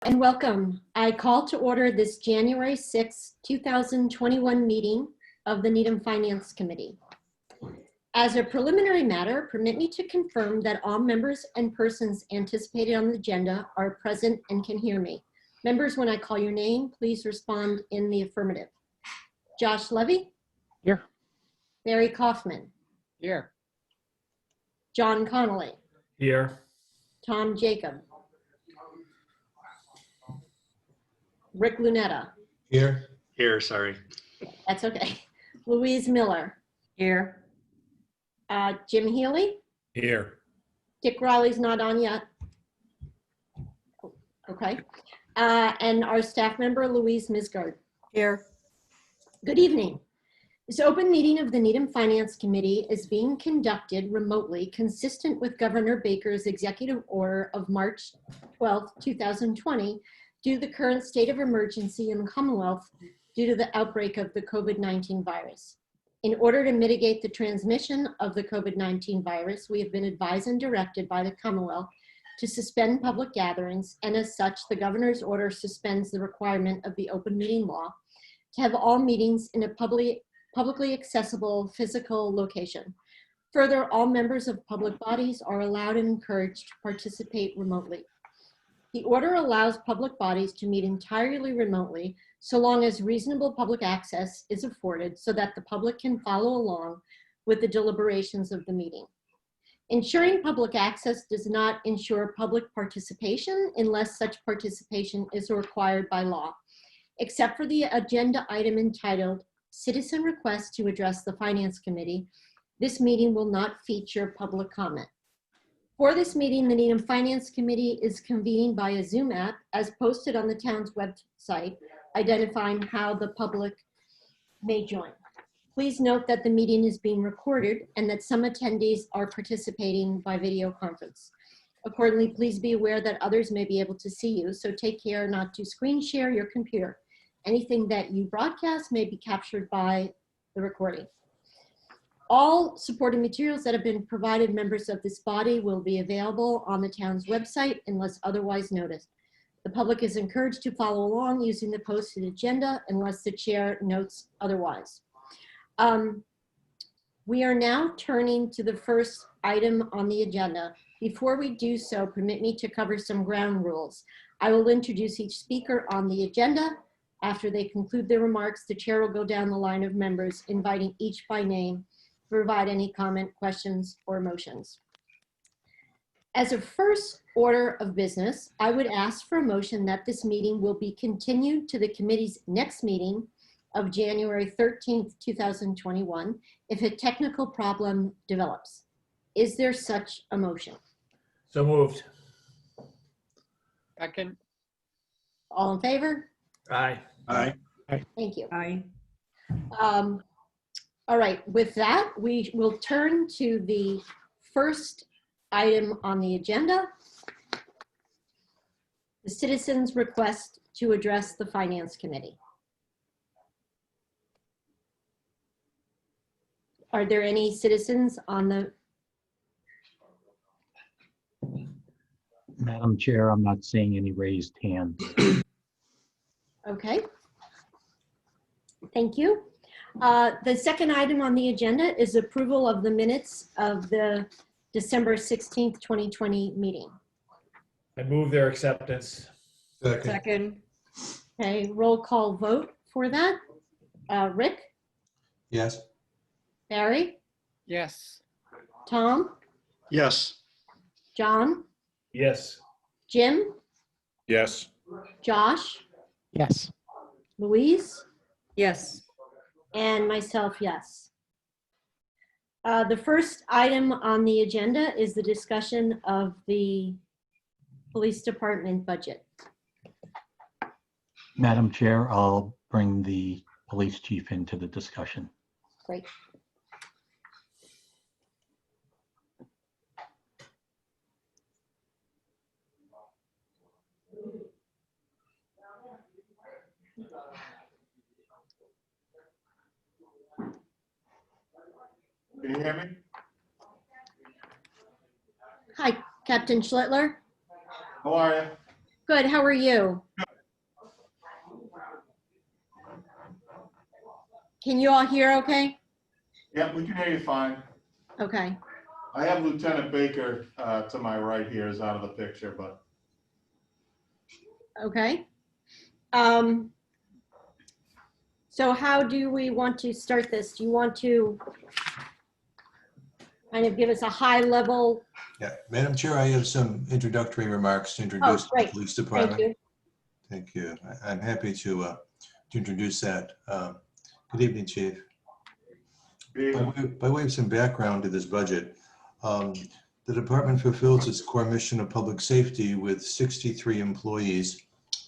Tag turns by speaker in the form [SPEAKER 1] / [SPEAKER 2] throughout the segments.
[SPEAKER 1] And welcome. I call to order this January 6, 2021 meeting of the Needham Finance Committee. As a preliminary matter, permit me to confirm that all members and persons anticipated on the agenda are present and can hear me. Members, when I call your name, please respond in the affirmative. Josh Levy?
[SPEAKER 2] Here.
[SPEAKER 1] Barry Kaufman?
[SPEAKER 2] Here.
[SPEAKER 1] John Connolly?
[SPEAKER 3] Here.
[SPEAKER 1] Tom Jacob? Rick Lunetta?
[SPEAKER 4] Here.
[SPEAKER 5] Here, sorry.
[SPEAKER 1] That's okay. Louise Miller?
[SPEAKER 6] Here.
[SPEAKER 1] Jim Healy?
[SPEAKER 3] Here.
[SPEAKER 1] Dick Riley's not on yet. Okay. And our staff member, Louise Misgard.
[SPEAKER 6] Here.
[SPEAKER 1] Good evening. This open meeting of the Needham Finance Committee is being conducted remotely, consistent with Governor Baker's executive order of March 12, 2020, due to the current state of emergency in the Commonwealth due to the outbreak of the COVID-19 virus. In order to mitigate the transmission of the COVID-19 virus, we have been advised and directed by the Commonwealth to suspend public gatherings, and as such, the governor's order suspends the requirement of the open meeting law to have all meetings in a publicly accessible physical location. Further, all members of public bodies are allowed and encouraged to participate remotely. The order allows public bodies to meet entirely remotely so long as reasonable public access is afforded so that the public can follow along with the deliberations of the meeting. Ensuring public access does not ensure public participation unless such participation is required by law, except for the agenda item entitled Citizen Request to Address the Finance Committee. This meeting will not feature public comment. For this meeting, the Needham Finance Committee is convening by a Zoom app as posted on the town's website, identifying how the public may join. Please note that the meeting is being recorded and that some attendees are participating by video conference. Accordingly, please be aware that others may be able to see you, so take care not to screen share your computer. Anything that you broadcast may be captured by the recording. All supporting materials that have been provided members of this body will be available on the town's website unless otherwise noted. The public is encouraged to follow along using the posted agenda unless the chair notes otherwise. We are now turning to the first item on the agenda. Before we do so, permit me to cover some ground rules. I will introduce each speaker on the agenda. After they conclude their remarks, the chair will go down the line of members, inviting each by name to provide any comment, questions, or motions. As a first order of business, I would ask for a motion that this meeting will be continued to the committee's next meeting of January 13th, 2021, if a technical problem develops. Is there such a motion?
[SPEAKER 3] So moved.
[SPEAKER 2] Second.
[SPEAKER 1] All in favor?
[SPEAKER 3] Aye.
[SPEAKER 5] Aye.
[SPEAKER 1] Thank you.
[SPEAKER 6] Aye.
[SPEAKER 1] All right, with that, we will turn to the first item on the agenda, the citizens' request to address the Finance Committee. Are there any citizens on the?
[SPEAKER 7] Madam Chair, I'm not seeing any raised hands.
[SPEAKER 1] Okay. Thank you. The second item on the agenda is approval of the minutes of the December 16th, 2020 meeting.
[SPEAKER 3] I move their acceptance.
[SPEAKER 4] Second.
[SPEAKER 6] Second.
[SPEAKER 1] Okay, roll call vote for that. Rick,
[SPEAKER 4] Yes.
[SPEAKER 1] Barry,
[SPEAKER 2] Yes.
[SPEAKER 1] Tom,
[SPEAKER 5] Yes.
[SPEAKER 1] John,
[SPEAKER 3] Yes.
[SPEAKER 1] Jim,
[SPEAKER 5] Yes.
[SPEAKER 1] Josh,
[SPEAKER 2] Yes.
[SPEAKER 1] Louise,
[SPEAKER 6] Yes.
[SPEAKER 1] and myself, yes. The first item on the agenda is the discussion of the police department budget.
[SPEAKER 7] Madam Chair, I'll bring the police chief into the discussion.
[SPEAKER 1] Great.
[SPEAKER 5] Can you hear me?
[SPEAKER 1] Hi, Captain Schlittler.
[SPEAKER 5] How are you?
[SPEAKER 1] Good, how are you? Can you all hear okay?
[SPEAKER 5] Yeah, we can hear you fine.
[SPEAKER 1] Okay,
[SPEAKER 5] I have Lieutenant Baker to my right here is out of the picture, but
[SPEAKER 1] okay. So how do we want to start this? Do you want to kind of give us a high level?
[SPEAKER 4] Yeah, Madam Chair, I have some introductory remarks to introduce the
[SPEAKER 1] great.
[SPEAKER 4] police
[SPEAKER 1] Thank
[SPEAKER 4] department.
[SPEAKER 1] you.
[SPEAKER 4] Thank you. I'm happy to introduce that. Good evening, Chief. By way of some background to this budget, the department fulfills its core mission of public safety with 63 employees,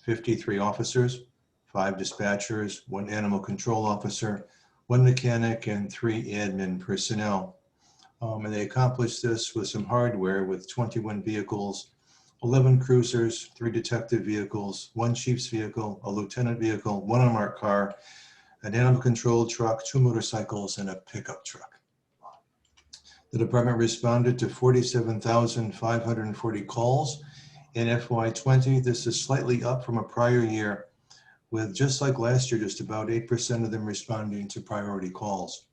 [SPEAKER 4] 53 officers, 5 dispatchers, 1 animal control officer, 1 mechanic, and 3 admin personnel. And they accomplish this with some hardware with 21 vehicles, 11 cruisers, 3 detective vehicles, 1 chief's vehicle, a lieutenant vehicle, 1 unmarked car, an animal control truck, 2 motorcycles, and a pickup truck. The department responded to 47,540 calls in FY20. This is slightly up from a prior year, with just like last year, just about 8% of them responding to priority calls.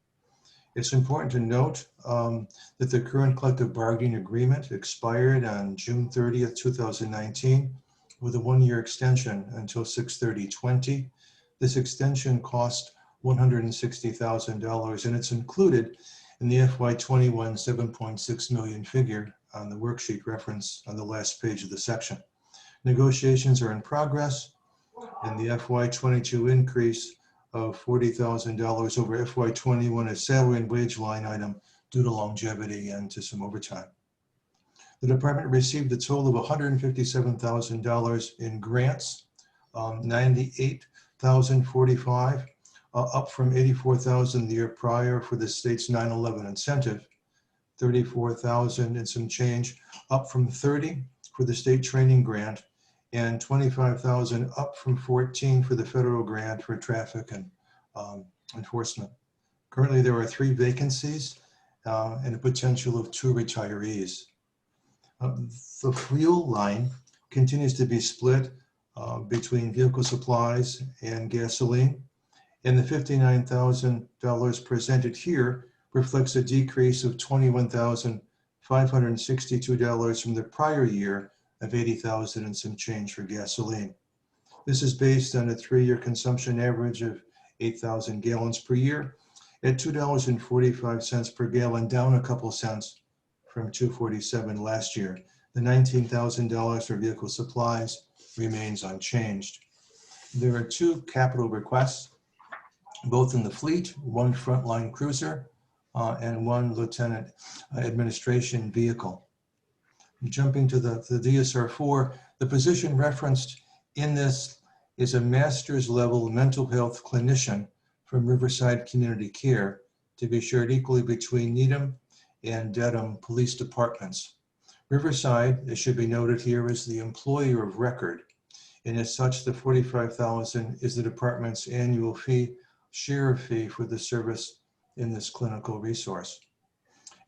[SPEAKER 4] It's important to note that the current collective bargaining agreement expired on June 30th, 2019, with a 1-year extension until 6/30/20. This extension cost $160,000, and it's included in the FY21 $7.6 million figure on the worksheet reference on the last page of the section. Negotiations are in progress, and the FY22 increase of $40,000 over FY21 is salary and wage line item due to longevity and to some overtime. The department received a total of $157,000 in grants, 98,045, up from 84,000 the year prior for the state's 9/11 incentive, 34,000 and some change, up from 30 for the state training grant, and 25,000 up from 14 for the federal grant for traffic and enforcement. Currently, there are 3 vacancies and a potential of 2 retirees. The fuel line continues to be split between vehicle supplies and gasoline, and the $59,000 presented here reflects a decrease of $21,562 from the prior year of $80,000 and some change for gasoline. This is based on a 3-year consumption average of 8,000 gallons per year at $2.45 per gallon, down a couple cents from $2.47 last year. The $19,000 for vehicle supplies remains unchanged. There are 2 capital requests, both in the fleet, 1 frontline cruiser and 1 lieutenant administration vehicle. Jumping to the DSR-4, the position referenced in this is a master's level mental health clinician from Riverside Community Care to be shared equally between Needham and Dedham police departments. Riverside, it should be noted here, is the employer of record, and as such, the $45,000 is the department's annual fee, share fee for the service in this clinical resource.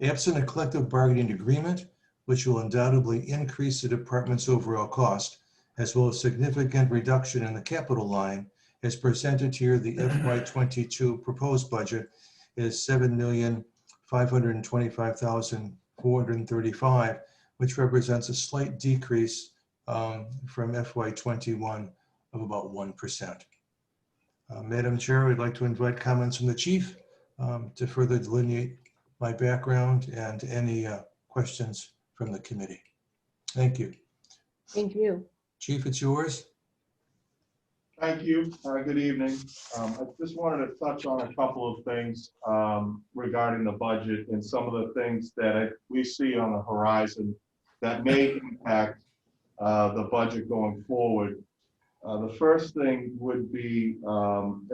[SPEAKER 4] Absent a collective bargaining agreement, which will undoubtedly increase the department's overall cost, as well as significant reduction in the capital line, as presented here, the FY22 proposed budget is $7,525,435, which represents a slight decrease from FY21 of about 1%. Madam Chair, I'd like to invite comments from the chief to further delineate my background and any questions from the committee. Thank you.
[SPEAKER 1] Thank you.
[SPEAKER 4] Chief, it's yours.
[SPEAKER 5] thank you. Good evening. I just wanted to touch on a couple of things regarding the budget and some of the things that we see on the horizon that may impact the budget going forward. The first thing would be,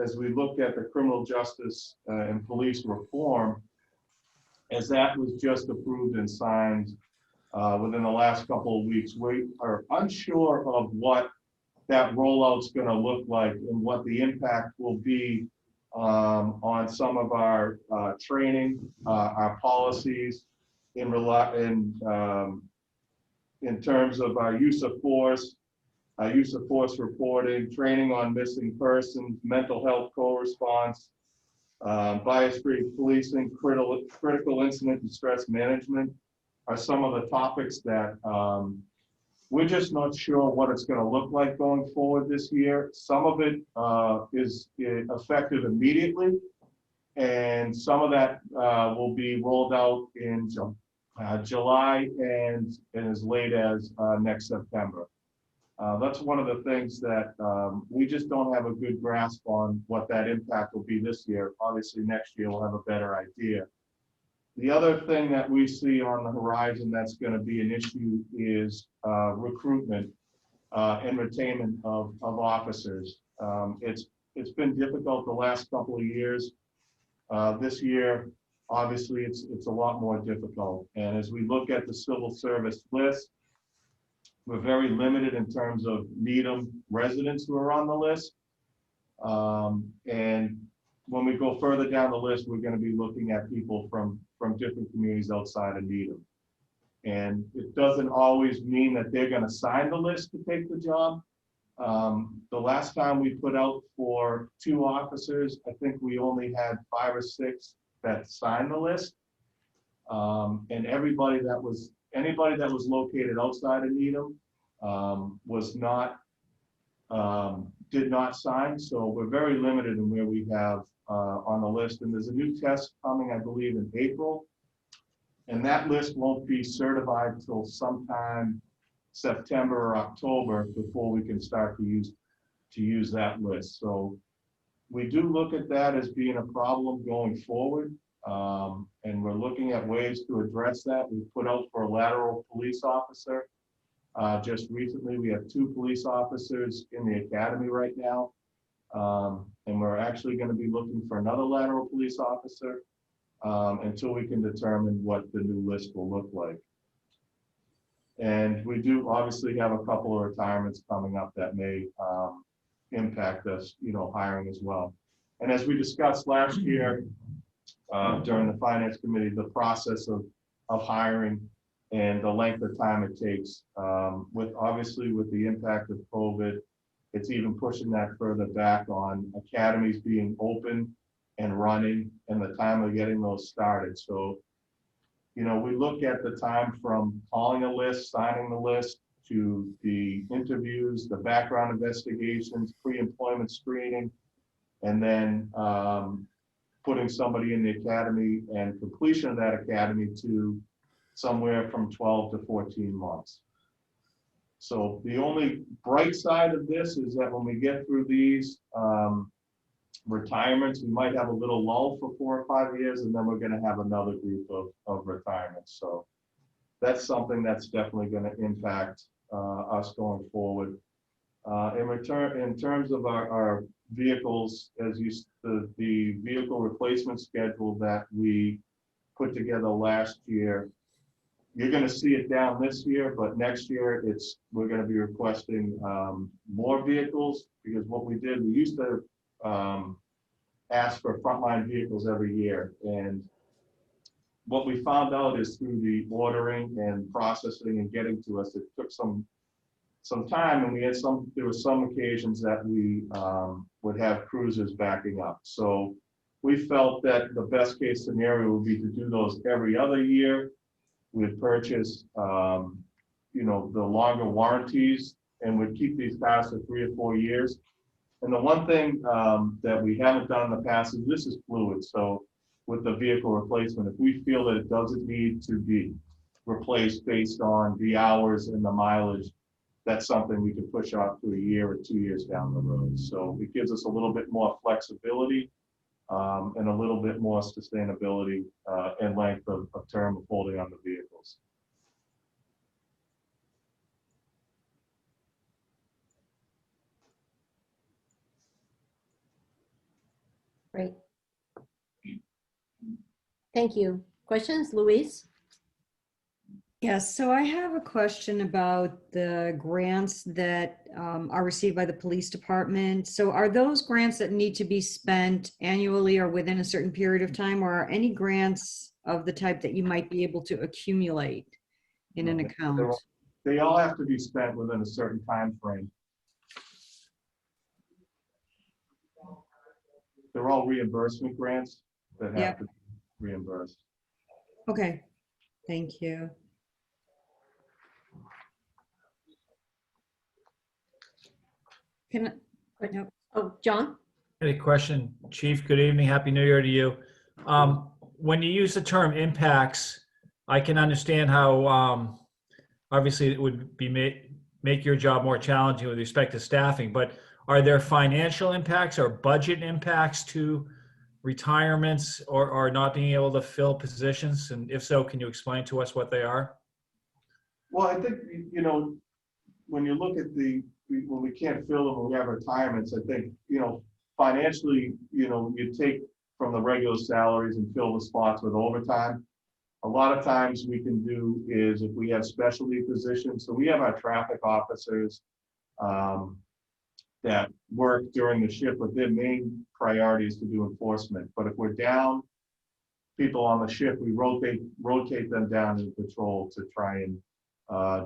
[SPEAKER 5] as we look at the criminal justice and police reform, as that was just approved and signed within the last couple of weeks, we are unsure of what that rollout's going to look like and what the impact will be on some of our training, our policies, in terms of our use of force, use of force reporting, training on missing persons, mental health co-response, bias-free policing, critical incident and stress management are some of the topics that we're just not sure what it's going to look like going forward this year. Some of it is effective immediately, and some of that will be rolled out in July and as late as next September. That's one of the things that we just don't have a good grasp on what that impact will be this year. Obviously, next year we'll have a better idea. The other thing that we see on the horizon that's going to be an issue is recruitment and retainment of officers. It's been difficult the last couple of years. This year, obviously, it's a lot more difficult. And as we look at the civil service list, we're very limited in terms of Needham residents who are on the list. And when we go further down the list, we're going to be looking at people from different communities outside of Needham. And it doesn't always mean that they're going to sign the list to take the job. The last time we put out for 2 officers, I think we only had 5 or 6 that signed the list. And anybody that was located outside of Needham did not sign. So we're very limited in where we have on the list. And there's a new test coming, I believe, in April. And that list won't be certified till sometime September or October before we can start to use that list. So we do look at that as being a problem going forward. And we're looking at ways to address that. We put out for a lateral police officer. Just recently, we have 2 police officers in the academy right now. And we're actually going to be looking for another lateral police officer until we can determine what the new list will look like. And we do obviously have a couple of retirements coming up that may impact us, hiring as well. And as we discussed last year during the Finance Committee, the process of hiring and the length of time it takes, with the impact of COVID, it's even pushing that further back on academies being open and running and the time of getting those started. So, we look at the time from calling a list, signing the list, to the interviews, the background investigations, pre-employment screening, and then putting somebody in the academy and completion of that academy to somewhere from 12 to 14 months. So the only bright side of this is that when we get through these retirements, we might have a little lull for 4 or 5 years, and then we're going to have another group of retirements. So that's something that's definitely going to impact us going forward. In terms of our vehicles, the vehicle replacement schedule that we put together last year, you're going to see it down this year, but next year we're going to be requesting more vehicles, because what we used to ask for frontline vehicles every year. And what we found out is through the ordering and processing and getting to us, it took some time, and there were some occasions that we would have cruisers backing up. So we felt that the best case scenario would be to do those every other year. We'd purchase, the longer warranties, and we'd keep these cars for 3 or 4 years. And the one thing that we haven't done in the past is this is fluid. So with the vehicle replacement, if we feel that it doesn't need to be replaced based on the hours and the mileage, that's something we can push off to a year or 2 years down the road. So it gives us a little bit more flexibility and a little bit more sustainability and length of term of holding on the vehicles.
[SPEAKER 1] Great. Thank you. Questions, Louise?
[SPEAKER 6] Yes, so I have a question about the grants that are received by the police department. So are those grants that need to be spent annually or within a certain period of time, or are any grants of the type that you might be able to accumulate in an account?
[SPEAKER 5] They all have to be spent within a certain time frame. they're all reimbursement grants that
[SPEAKER 6] Yeah.
[SPEAKER 5] have to be reimbursed.
[SPEAKER 6] Okay, thank you. Can I, no,
[SPEAKER 1] Oh, John?
[SPEAKER 3] Any question, Chief? Good evening. Happy New Year to you. When you use the term impacts, I can understand how obviously it would be make your job more challenging with respect to staffing, but are there financial impacts or budget impacts to retirements or not being able to fill positions? And if so, can you explain to us what they are?
[SPEAKER 5] Well, I think, you know, when you look at when we can't fill them, when we have retirements, I think, you know, financially, you know, you take from the regular salaries and fill the spots with overtime. A lot of times we can do is if we have specialty positions, so we have our traffic officers that work during the shift, but their main priority is to do enforcement. But if we're down people on the shift, we rotate them down in patrol to try and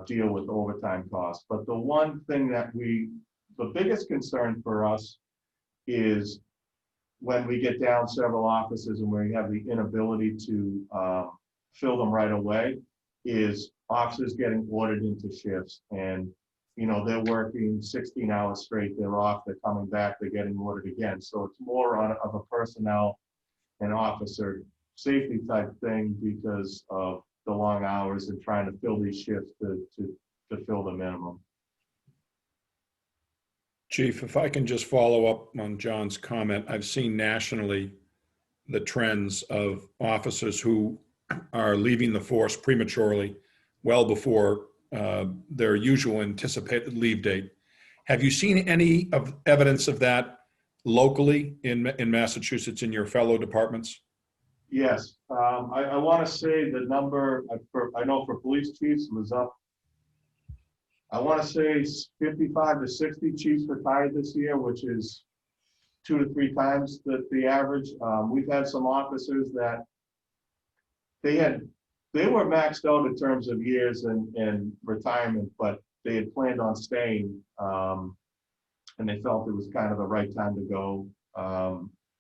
[SPEAKER 5] deal with overtime costs. But the one thing that the biggest concern for us is when we get down several officers and we have the inability to fill them right away, is officers getting ordered into shifts. And, you know, they're working 16 hours straight, they're off, they're coming back, they're getting ordered again. So it's more of a personnel and officer safety type thing because of the long hours and trying to fill these shifts to fill the minimum.
[SPEAKER 8] Chief, if I can just follow up on John's comment, I've seen nationally the trends of officers who are leaving the force prematurely, well before their usual anticipated leave date. Have you seen any evidence of that locally in Massachusetts in your fellow departments?
[SPEAKER 5] Yes, I want to say the number, I know for police chiefs was up. I want to say 55 to 60 chiefs retired this year, which is 2 to 3 times the average. We've had some officers that they were maxed out in terms of years and retirement, but they had planned on staying, and they felt it was kind of the right time to go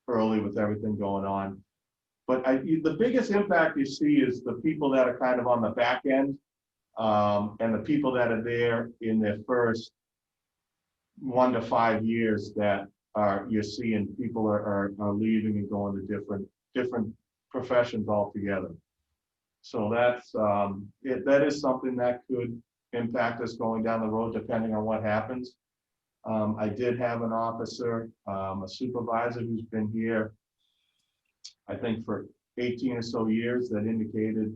[SPEAKER 5] early with everything going on. But the biggest impact you see is the people that are kind of on the back end, and the people that are there in their first 1 to 5 years that you're seeing people are leaving and going to different professions altogether. So that is something that could impact us going down the road depending on what happens. I did have an officer, a supervisor who's been here, I think for 18 or so years, that indicated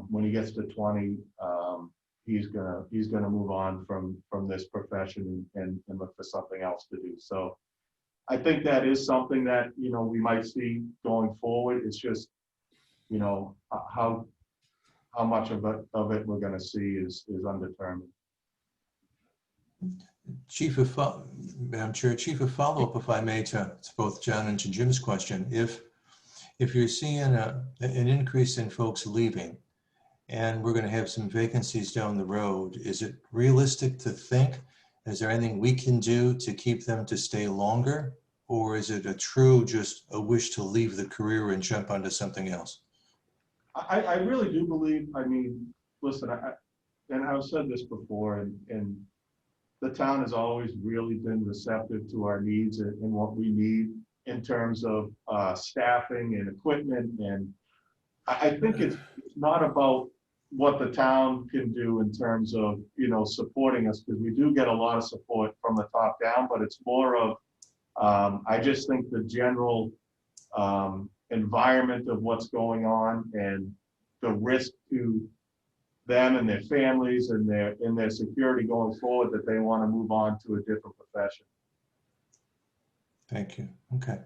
[SPEAKER 5] when he gets to 20, he's gonna move on from this profession and look for something else to do. So I think that is something that, you know, we might see going forward. It's just, you know, how much of it we're gonna see is undetermined.
[SPEAKER 4] Madam Chair, Chief, a follow-up, if I may, to both John and to Jim's question. If you're seeing an increase in folks leaving, and we're going to have some vacancies down the road, is it realistic to think, is there anything we can do to keep them to stay longer? Or is it just a wish to leave the career and jump onto something else?
[SPEAKER 5] I really do believe, I mean, listen, and I've said this before, and the town has always really been receptive to our needs and what we need in terms of staffing and equipment. And I think it's not about what the town can do in terms of, you know, supporting us, because we do get a lot of support from the top down, but it's more of, I just think the general environment of what's going on and the risk to them and their families and their security going forward, that they want to move on to a different profession.
[SPEAKER 4] Thank you. Okay.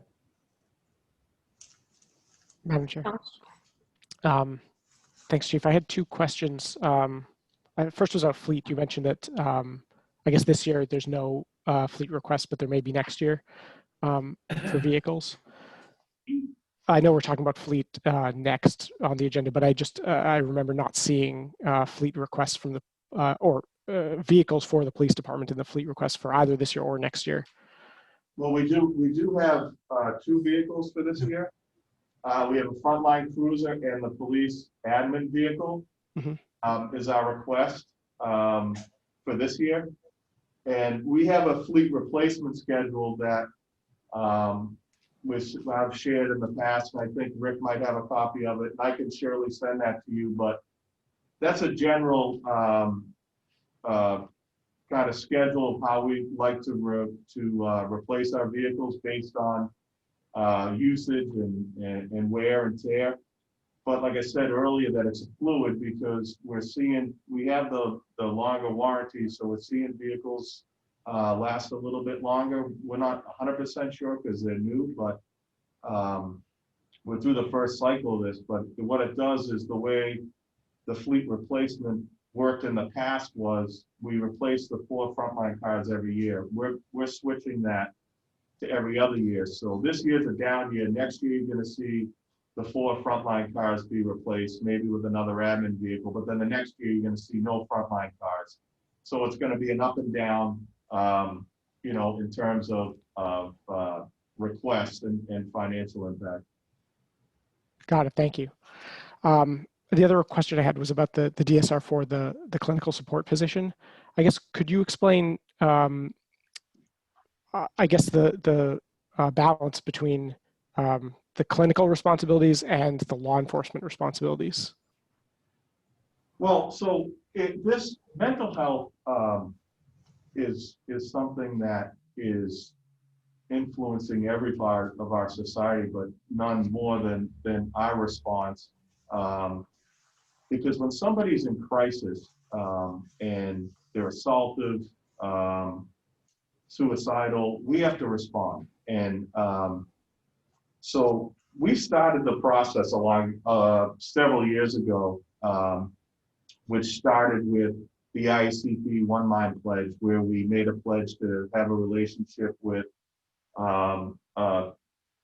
[SPEAKER 2] Madam Chair.
[SPEAKER 1] Josh?
[SPEAKER 2] Thanks, Chief. I had 2 questions. First was about fleet. You mentioned that I guess this year there's no fleet request, but there may be next year for vehicles. I know we're talking about fleet next on the agenda, but I remember not seeing fleet requests from the or vehicles for the police department in the fleet request for either this year or next year.
[SPEAKER 5] Well, we do have two vehicles for this year. We have a frontline cruiser and the police admin vehicle
[SPEAKER 2] Mhm.
[SPEAKER 5] is our request for this year. And we have a fleet replacement schedule that which I've shared in the past, and I think Rick might have a copy of it. I can surely send that to you, but that's a general kind of schedule of how we like to replace our vehicles based on usage and wear and tear. But like I said earlier, that it's fluid because we have the longer warranty, so we're seeing vehicles last a little bit longer. We're not 100% sure because they're new, but we're through the first cycle of this. But what it does is the way the fleet replacement worked in the past was we replaced the 4 frontline cars every year. We're switching that to every other year. So this year's a down year. Next year, you're going to see the 4 frontline cars be replaced, maybe with another admin vehicle. But then the next year, you're going to see no frontline cars. So it's going to be an up and down, in terms of requests and financial impact.
[SPEAKER 2] Got it. Thank you. The other question I had was about the DSR for the clinical support position. I guess, could you explain, I guess, the balance between the clinical responsibilities and the law enforcement responsibilities?
[SPEAKER 5] Well, so this mental health is something that is influencing every part of our society, but none more than our response. Because when somebody's in crisis and they're assaultive, suicidal, we have to respond. And so we started the process along several years ago, which started with the IACP One Mind Pledge, where we made a pledge to have a relationship with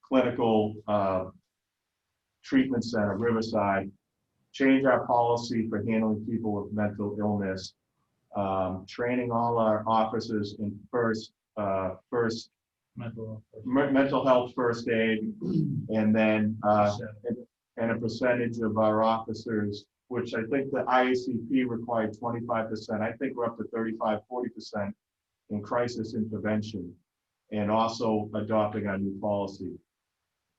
[SPEAKER 5] clinical treatment center, Riverside, change our policy for handling people with mental illness, training all our officers in mental health first aid, and then and a percentage of our officers, which I think the IACP required 25%. I think we're up to 35, 40% in crisis intervention, and also adopting our new policy.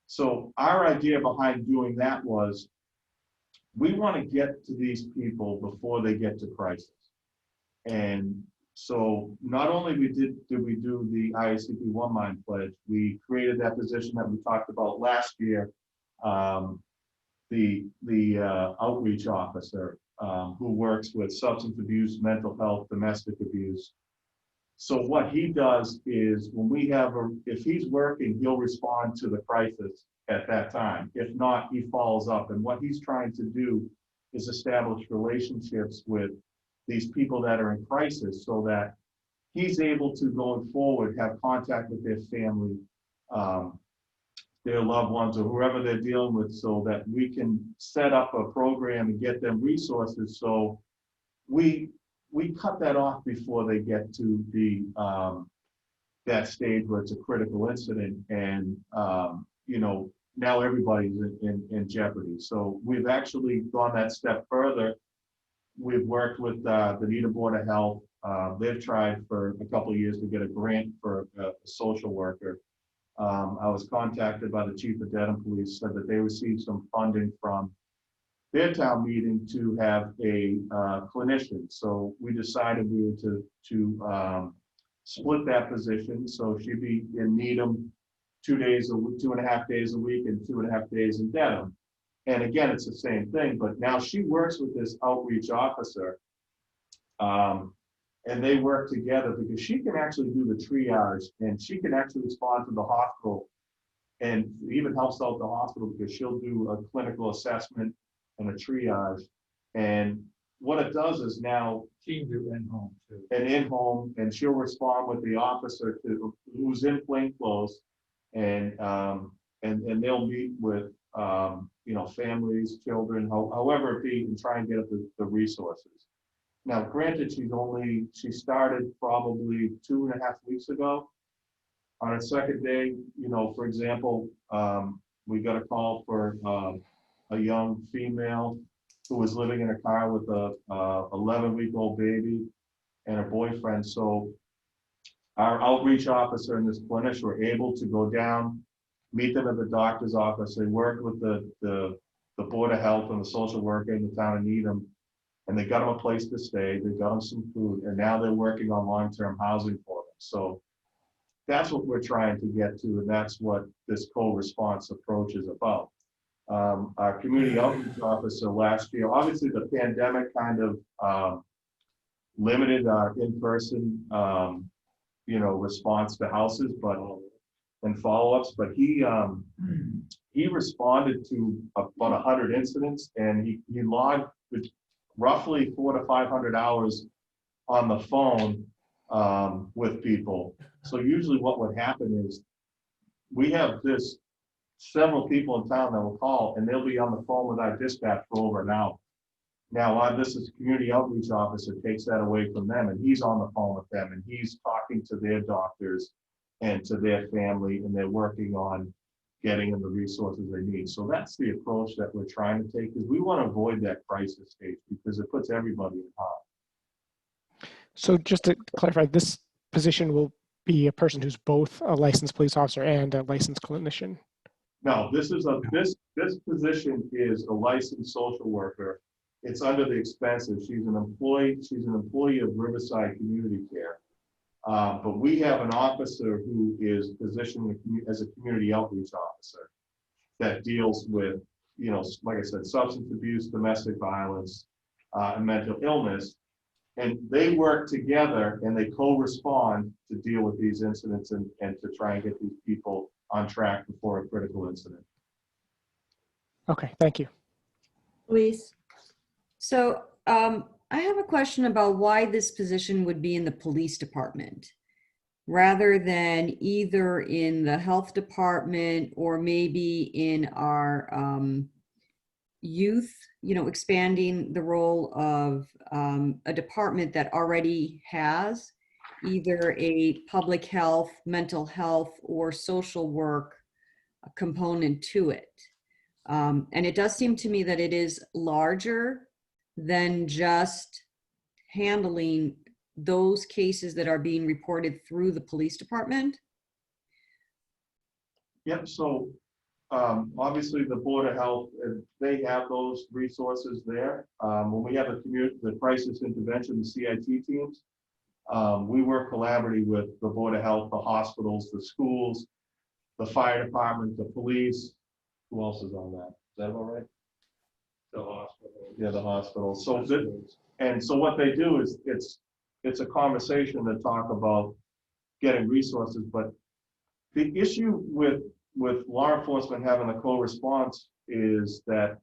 [SPEAKER 5] So our idea behind doing that was we want to get to these people before they get to crisis. And so not only did we do the IACP One Mind Pledge, we created that position that we talked about last year, the outreach officer who works with substance abuse, mental health, domestic abuse. So what he does is when we have if he's working, he'll respond to the crisis at that time. If not, he follows up. And what he's trying to do is establish relationships with these people that are in crisis so that he's able to, going forward, have contact with their family, their loved ones, or whoever they're dealing with, so that we can set up a program and get them resources. So we cut that off before they get to the that stage where it's a critical incident, and now everybody's in jeopardy. So we've actually gone that step further. We've worked with the Needham Board of Health. They've tried for a couple of years to get a grant for a social worker. I was contacted by the chief of Dedham Police, said that they received some funding from their town meeting to have a clinician. So we decided we were to split that position. So she'd be in Needham 2.5 days a week, and 2.5 days in Dedham. And again, it's the same thing, but now she works with this outreach officer, and they work together because she can actually do the triage, and she can actually respond to the hospital, and even helps out the hospital because she'll do a clinical assessment and a triage. And what it does is now
[SPEAKER 3] Teams are in home too.
[SPEAKER 5] and in home, and she'll respond with the officer who's in plain clothes, and they'll meet with families, children, however it be, and try and get at the resources. Now, granted, she started probably 2.5 weeks ago, On a second day, for example, we got a call for a young female who was living in a car with a 11-week-old baby and her boyfriend. So our outreach officer and this clinician were able to go down, meet them at the doctor's office. They worked with the Board of Health and the social worker in the town of Needham, and they got them a place to stay. They got them some food, and now they're working on long-term housing for them. So that's what we're trying to get to, and that's what this co-response approach is about. Our community outreach officer last year, obviously the pandemic kind of limited our in-person, response to houses, and follow-ups, but he responded to about 100 incidents, and he logged roughly 400 to 500 hours on the phone with people. So usually what would happen is we have several people in town that will call, and they'll be on the phone with our dispatch for over an hour. Now, this is community outreach officer takes that away from them, and he's on the phone with them, and he's talking to their doctors and to their family, and they're working on getting them the resources they need. So that's the approach that we're trying to take, because we want to avoid that crisis stage, because it puts everybody in harm.
[SPEAKER 2] So just to clarify, this position will be a person who's both a licensed police officer and a licensed clinician.
[SPEAKER 5] No, this position is a licensed social worker. It's under the expenses. She's an employee of Riverside Community Care. But we have an officer who is positioned as a community outreach officer that deals with, like I said, substance abuse, domestic violence, and mental illness. And they work together and they co-respond to deal with these incidents and to try and get these people on track before a critical incident.
[SPEAKER 2] Okay, thank you.
[SPEAKER 1] Louise?
[SPEAKER 6] So I have a question about why this position would be in the police department rather than either in the health department or maybe in our youth, expanding the role of a department that already has either a public health, mental health, or social work component to it. And it does seem to me that it is larger than just handling those cases that are being reported through the police department.
[SPEAKER 5] Yep, so obviously the Board of Health, they have those resources there. When we have the crisis intervention, the CIT teams, we work collaboratively with the Board of Health, the hospitals, the schools, the fire department, the police. Who else is on that? Is that all right? The hospital. Yeah, the hospital. So what they do is it's a conversation to talk about getting resources, but the issue with law enforcement having a co-response is that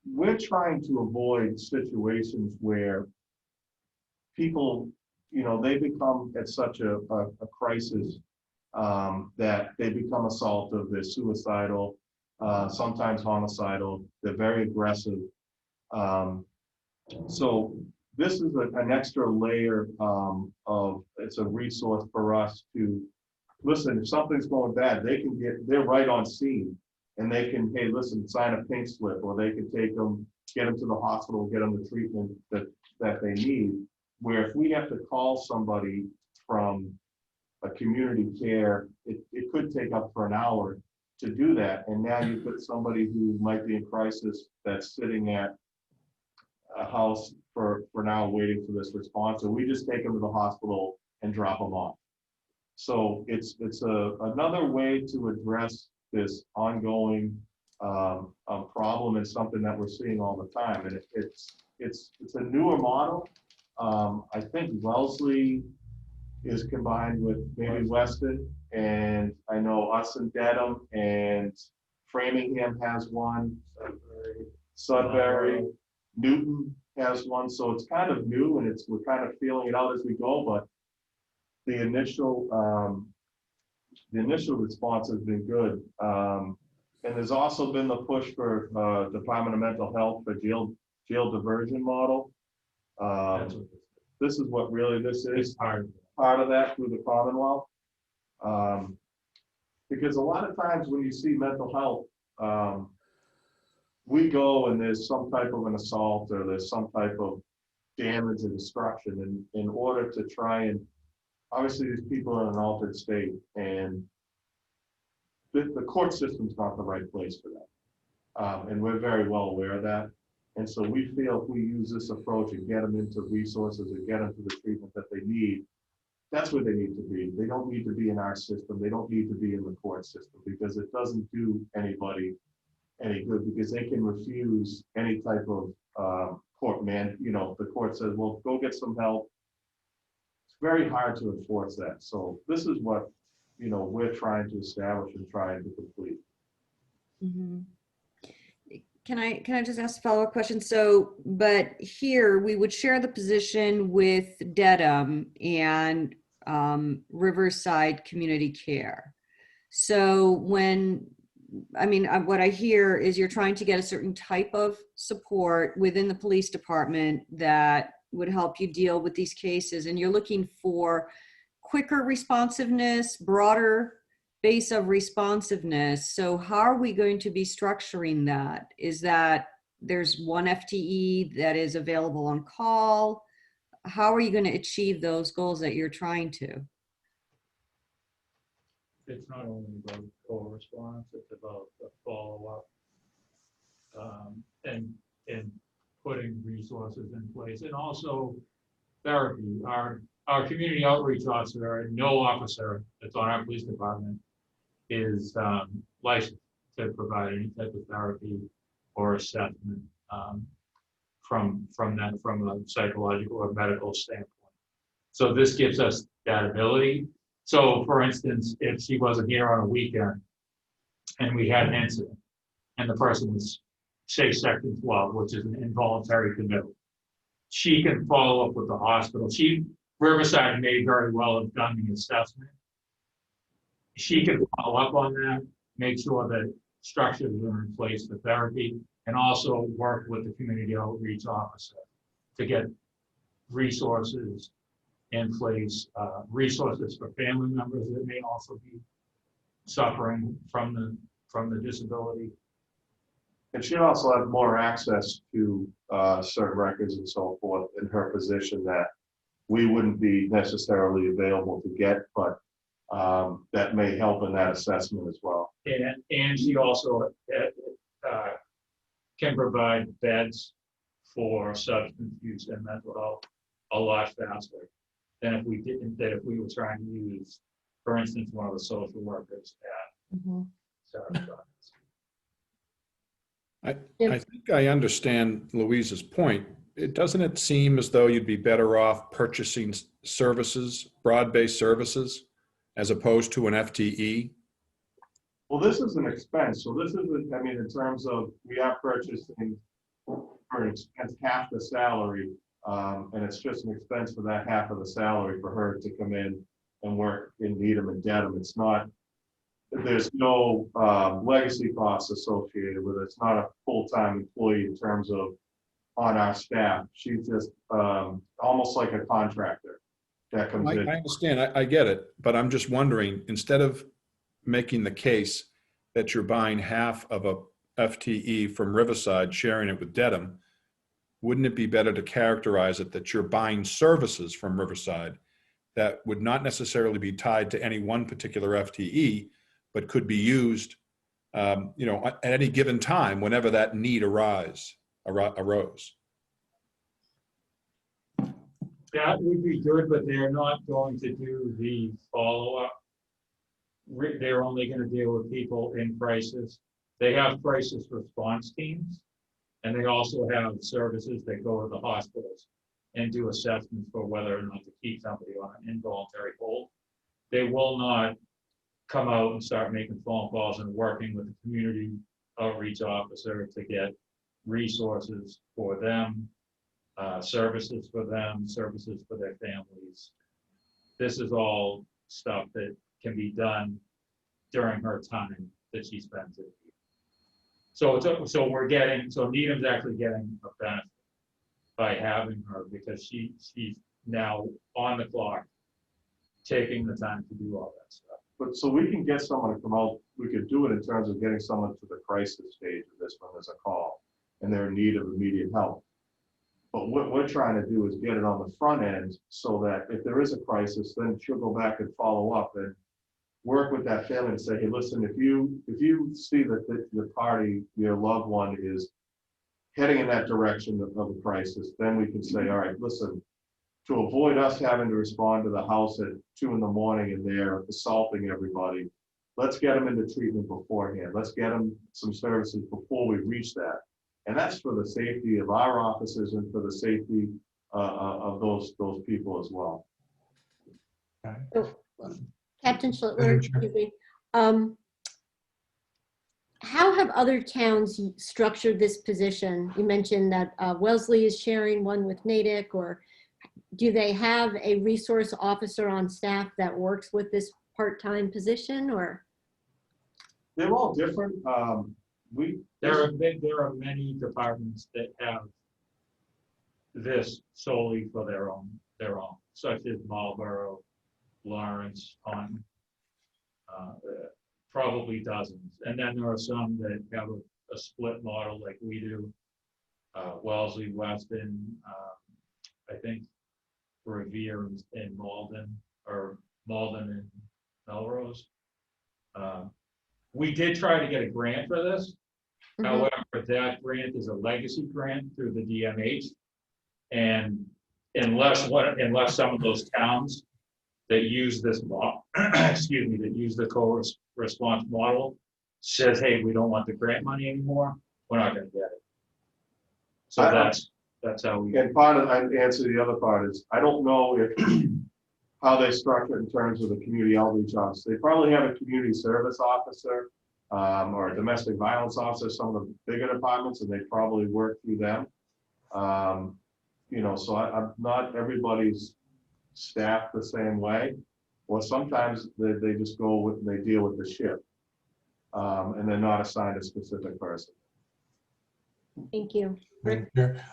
[SPEAKER 5] we're trying to avoid situations where people, they become at such a crisis that they become assaultive, they're suicidal, sometimes homicidal, they're very aggressive. So this is an extra layer it's a resource for us to listen. If something's going bad, they're right on scene, and they can, hey, listen, sign a pink slip, or they can take them, get them to the hospital, get them the treatment that they need. Where if we have to call somebody from a community care, it could take up for an hour to do that. And now you put somebody who might be in crisis that's sitting at a house for now waiting for this response. So we just take them to the hospital and drop them off. So it's another way to address this ongoing problem, and something that we're seeing all the time. And it's a newer model. I think Wellesley is combined with maybe Weston, and I know us and Dedham, and Framingham has one, Sudbury, Newton has one. So it's kind of new, and we're kind of feeling it out as we go. But the initial response has been good, and there's also been the push for Department of Mental Health for jail diversion model. This is what really this is part of that through the Commonwealth. Because a lot of times when you see mental health, we go and there's some type of an assault or there's some type of damage or destruction, and in order to try and, obviously these people are in an altered state, and the court system's not the right place for that. And we're very well aware of that. And so we feel if we use this approach and get them into resources and get them to the treatment that they need, that's where they need to be. They don't need to be in our system. They don't need to be in the court system, because it doesn't do anybody any good, because they can refuse any type of court the court says, well, go get some help. It's very hard to enforce that. So this is what, we're trying to establish and trying to complete.
[SPEAKER 6] Mhm. Can I just ask a follow-up question? So, but here we would share the position with Dedham and Riverside Community Care. So what I hear is you're trying to get a certain type of support within the police department that would help you deal with these cases, and you're looking for quicker responsiveness, broader base of responsiveness. So how are we going to be structuring that? Is that there's one FTE that is available on call? How are you going to achieve those goals that you're trying to?
[SPEAKER 9] It's not only about call response, it's about the follow-up and putting resources in place, and also therapy. Our community outreach officer, no officer that's on our police department is licensed to provide any type of therapy or assessment from a psychological or medical standpoint. So this gives us that ability. So for instance, if she wasn't here on a weekend and we had an incident and the person was, say, Section 12, which is an involuntary committal, she can follow up with the hospital. Riverside may very well have done the assessment. She can follow up on that, make sure that structures are in place for therapy, and also work with the community outreach officer to get resources in place, resources for family members that may also be suffering from the disability.
[SPEAKER 5] And she'd also have more access to certain records and so forth in her position that we wouldn't be necessarily available to get, but that may help in that assessment as well.
[SPEAKER 9] And she also can provide beds for substance use and mental health a lot faster than if we were trying to use, for instance, one of the social workers at Sarasota.
[SPEAKER 8] I think I understand Louise's point. Doesn't it seem as though you'd be better off purchasing services, broad-based services, as opposed to an FTE?
[SPEAKER 5] Well, this is an expense. So this isn't, in terms of, we are purchasing for an expense half the salary, and it's just an expense for that half of the salary for her to come in and work in Needham and Dedham. It's not, there's no legacy costs associated with it. It's not a full-time employee in terms of on our staff. She's just almost like a contractor that comes in.
[SPEAKER 8] I understand, I get it, but I'm just wondering, instead of making the case that you're buying half of a FTE from Riverside, sharing it with Dedham, wouldn't it be better to characterize it that you're buying services from Riverside that would not necessarily be tied to any one particular FTE, but could be used at any given time whenever that need arose?
[SPEAKER 9] That would be good, but they're not going to do the follow-up. They're only going to deal with people in crisis. They have crisis response teams, and they also have services that go to the hospitals and do assessments for whether or not to keep somebody on an involuntary hold. They will not come out and start making phone calls and working with the community outreach officer to get resources for them, services for them, services for their families. This is all stuff that can be done during her time that she spends it here. So Needham's actually getting a benefit by having her, because she's now on the clock taking the time to do all that stuff.
[SPEAKER 5] But so we can get someone to come out, we could do it in terms of getting someone to the crisis stage of this when there's a call and they're in need of immediate help. But what we're trying to do is get it on the front end so that if there is a crisis, then she'll go back and follow up and work with that family and say, hey, listen, if you see that the party, your loved one is heading in that direction of a crisis, then we can say, all right, listen, to avoid us having to respond to the house at 2 in the morning and they're assaulting everybody, let's get them into treatment beforehand. Let's get them some services before we reach that. And that's for the safety of our officers and for the safety of those people as well.
[SPEAKER 1] So, Captain Schlittler,
[SPEAKER 4] Madam Chair.
[SPEAKER 1] excuse me. How have other towns structured this position? You mentioned that Wellesley is sharing one with Natick, or do they have a resource officer on staff that works with this part-time position, or?
[SPEAKER 5] They're all different.
[SPEAKER 9] There are many departments that have this solely for their own, such as Marlborough, Lawrence, Taunton, probably dozens. And then there are some that have a split model like we do. Wellesley, Weston, I think Revere and Malden, or Malden and Melrose. We did try to get a grant for this. However, that grant is a legacy grant through the DMH. And unless some of those towns that use this model, excuse me, that use the co-response model says, hey, we don't want the grant money anymore, we're not going to get it. So that's how we.
[SPEAKER 5] And part of, I'd answer the other part is, I don't know if how they structure it in terms of the community outreach office. They probably have a community service officer or a domestic violence officer, some of the bigger departments, and they probably work through them. You know, so I'm not everybody's staffed the same way. Or sometimes they just go with, they deal with the shift, and they're not assigned a specific person.
[SPEAKER 1] Thank you.
[SPEAKER 4] Madam Chair.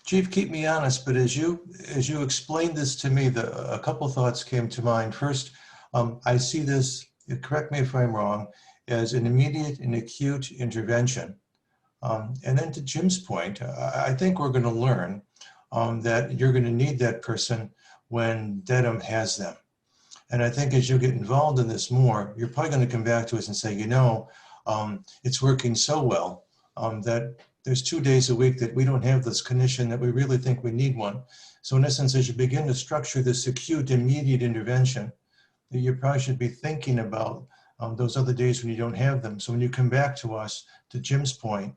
[SPEAKER 4] Chief, keep me honest, but as you explained this to me, a couple thoughts came to mind. First, I see this, correct me if I'm wrong, as an immediate and acute intervention. And then to Jim's point, I think we're going to learn that you're going to need that person when Dedham has them. And I think as you get involved in this more, you're probably going to come back to us and say, you know, it's working so well that there's 2 days a week that we don't have this clinician that we really think we need one. So in essence, as you begin to structure this acute, immediate intervention, you probably should be thinking about those other days when you don't have them. So when you come back to us, to Jim's point,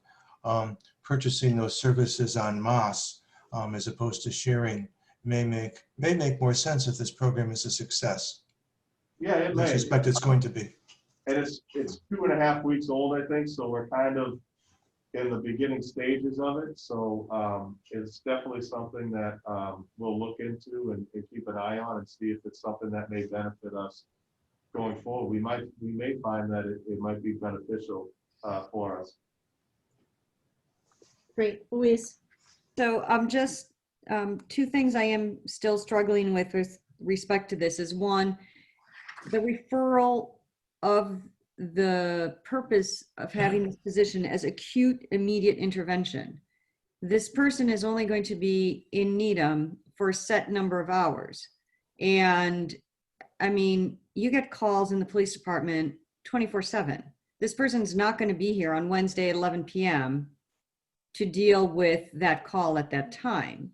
[SPEAKER 4] purchasing those services en masse as opposed to sharing may make more sense if this program is a success.
[SPEAKER 5] Yeah, it
[SPEAKER 4] I
[SPEAKER 5] may.
[SPEAKER 4] suspect it's going to be.
[SPEAKER 5] And it's 2.5 weeks old, I think, so we're kind of in the beginning stages of it. So it's definitely something that we'll look into and keep an eye on and see if it's something that may benefit us going forward. We may find that it might be beneficial for us.
[SPEAKER 1] Great. Louise?
[SPEAKER 6] So I'm just, two things I am still struggling with respect to this is, one, the referral of the purpose of having this position as acute immediate intervention. This person is only going to be in Needham for a set number of hours. And I mean, you get calls in the police department 24/7. This person's not going to be here on Wednesday at 11 p.m. to deal with that call at that time.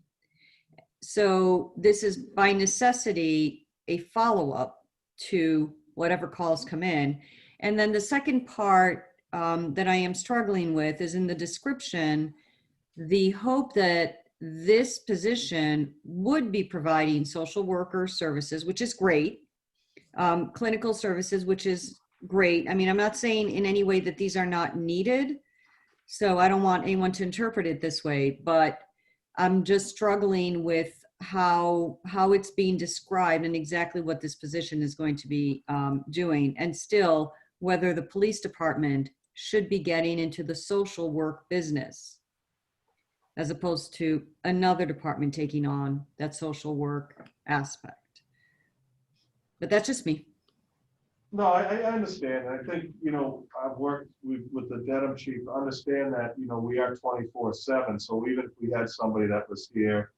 [SPEAKER 6] So this is by necessity a follow-up to whatever calls come in. And then the second part that I am struggling with is in the description, the hope that this position would be providing social worker services, which is great, clinical services, which is great. I mean, I'm not saying in any way that these are not needed, so I don't want anyone to interpret it this way, but I'm just struggling with how it's being described and exactly what this position is going to be doing, and still whether the police department should be getting into the social work business as opposed to another department taking on that social work aspect. But that's just me.
[SPEAKER 5] No, I understand. I think, I've worked with the Dedham chief, understand that, we are 24/7. So even if we had somebody that was here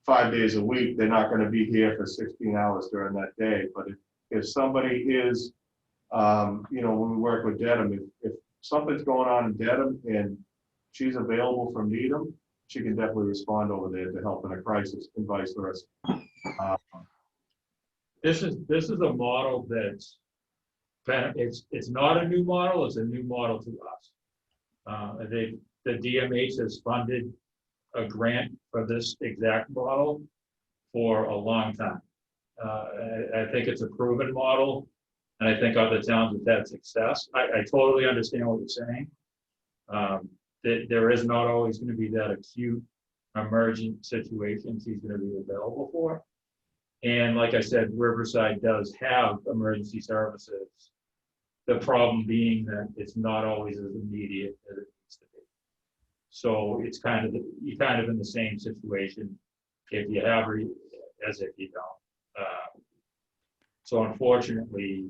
[SPEAKER 5] 5 days a week, they're not going to be here for 16 hours during that day. But if somebody is, when we work with Dedham, if something's going on in Dedham and she's available from Needham, she can definitely respond over there to help in a crisis and vice versa.
[SPEAKER 9] This is a model that's, it's not a new model, it's a new model to us. The DMH has funded a grant for this exact model for a long time. I think it's a proven model, and I think other towns have had success. I totally understand what you're saying. That there is not always going to be that acute emergent situation she's going to be available for. And like I said, Riverside does have emergency services. The problem being that it's not always as immediate as it needs to be. So it's you're kind of in the same situation if you have as if you don't. So unfortunately,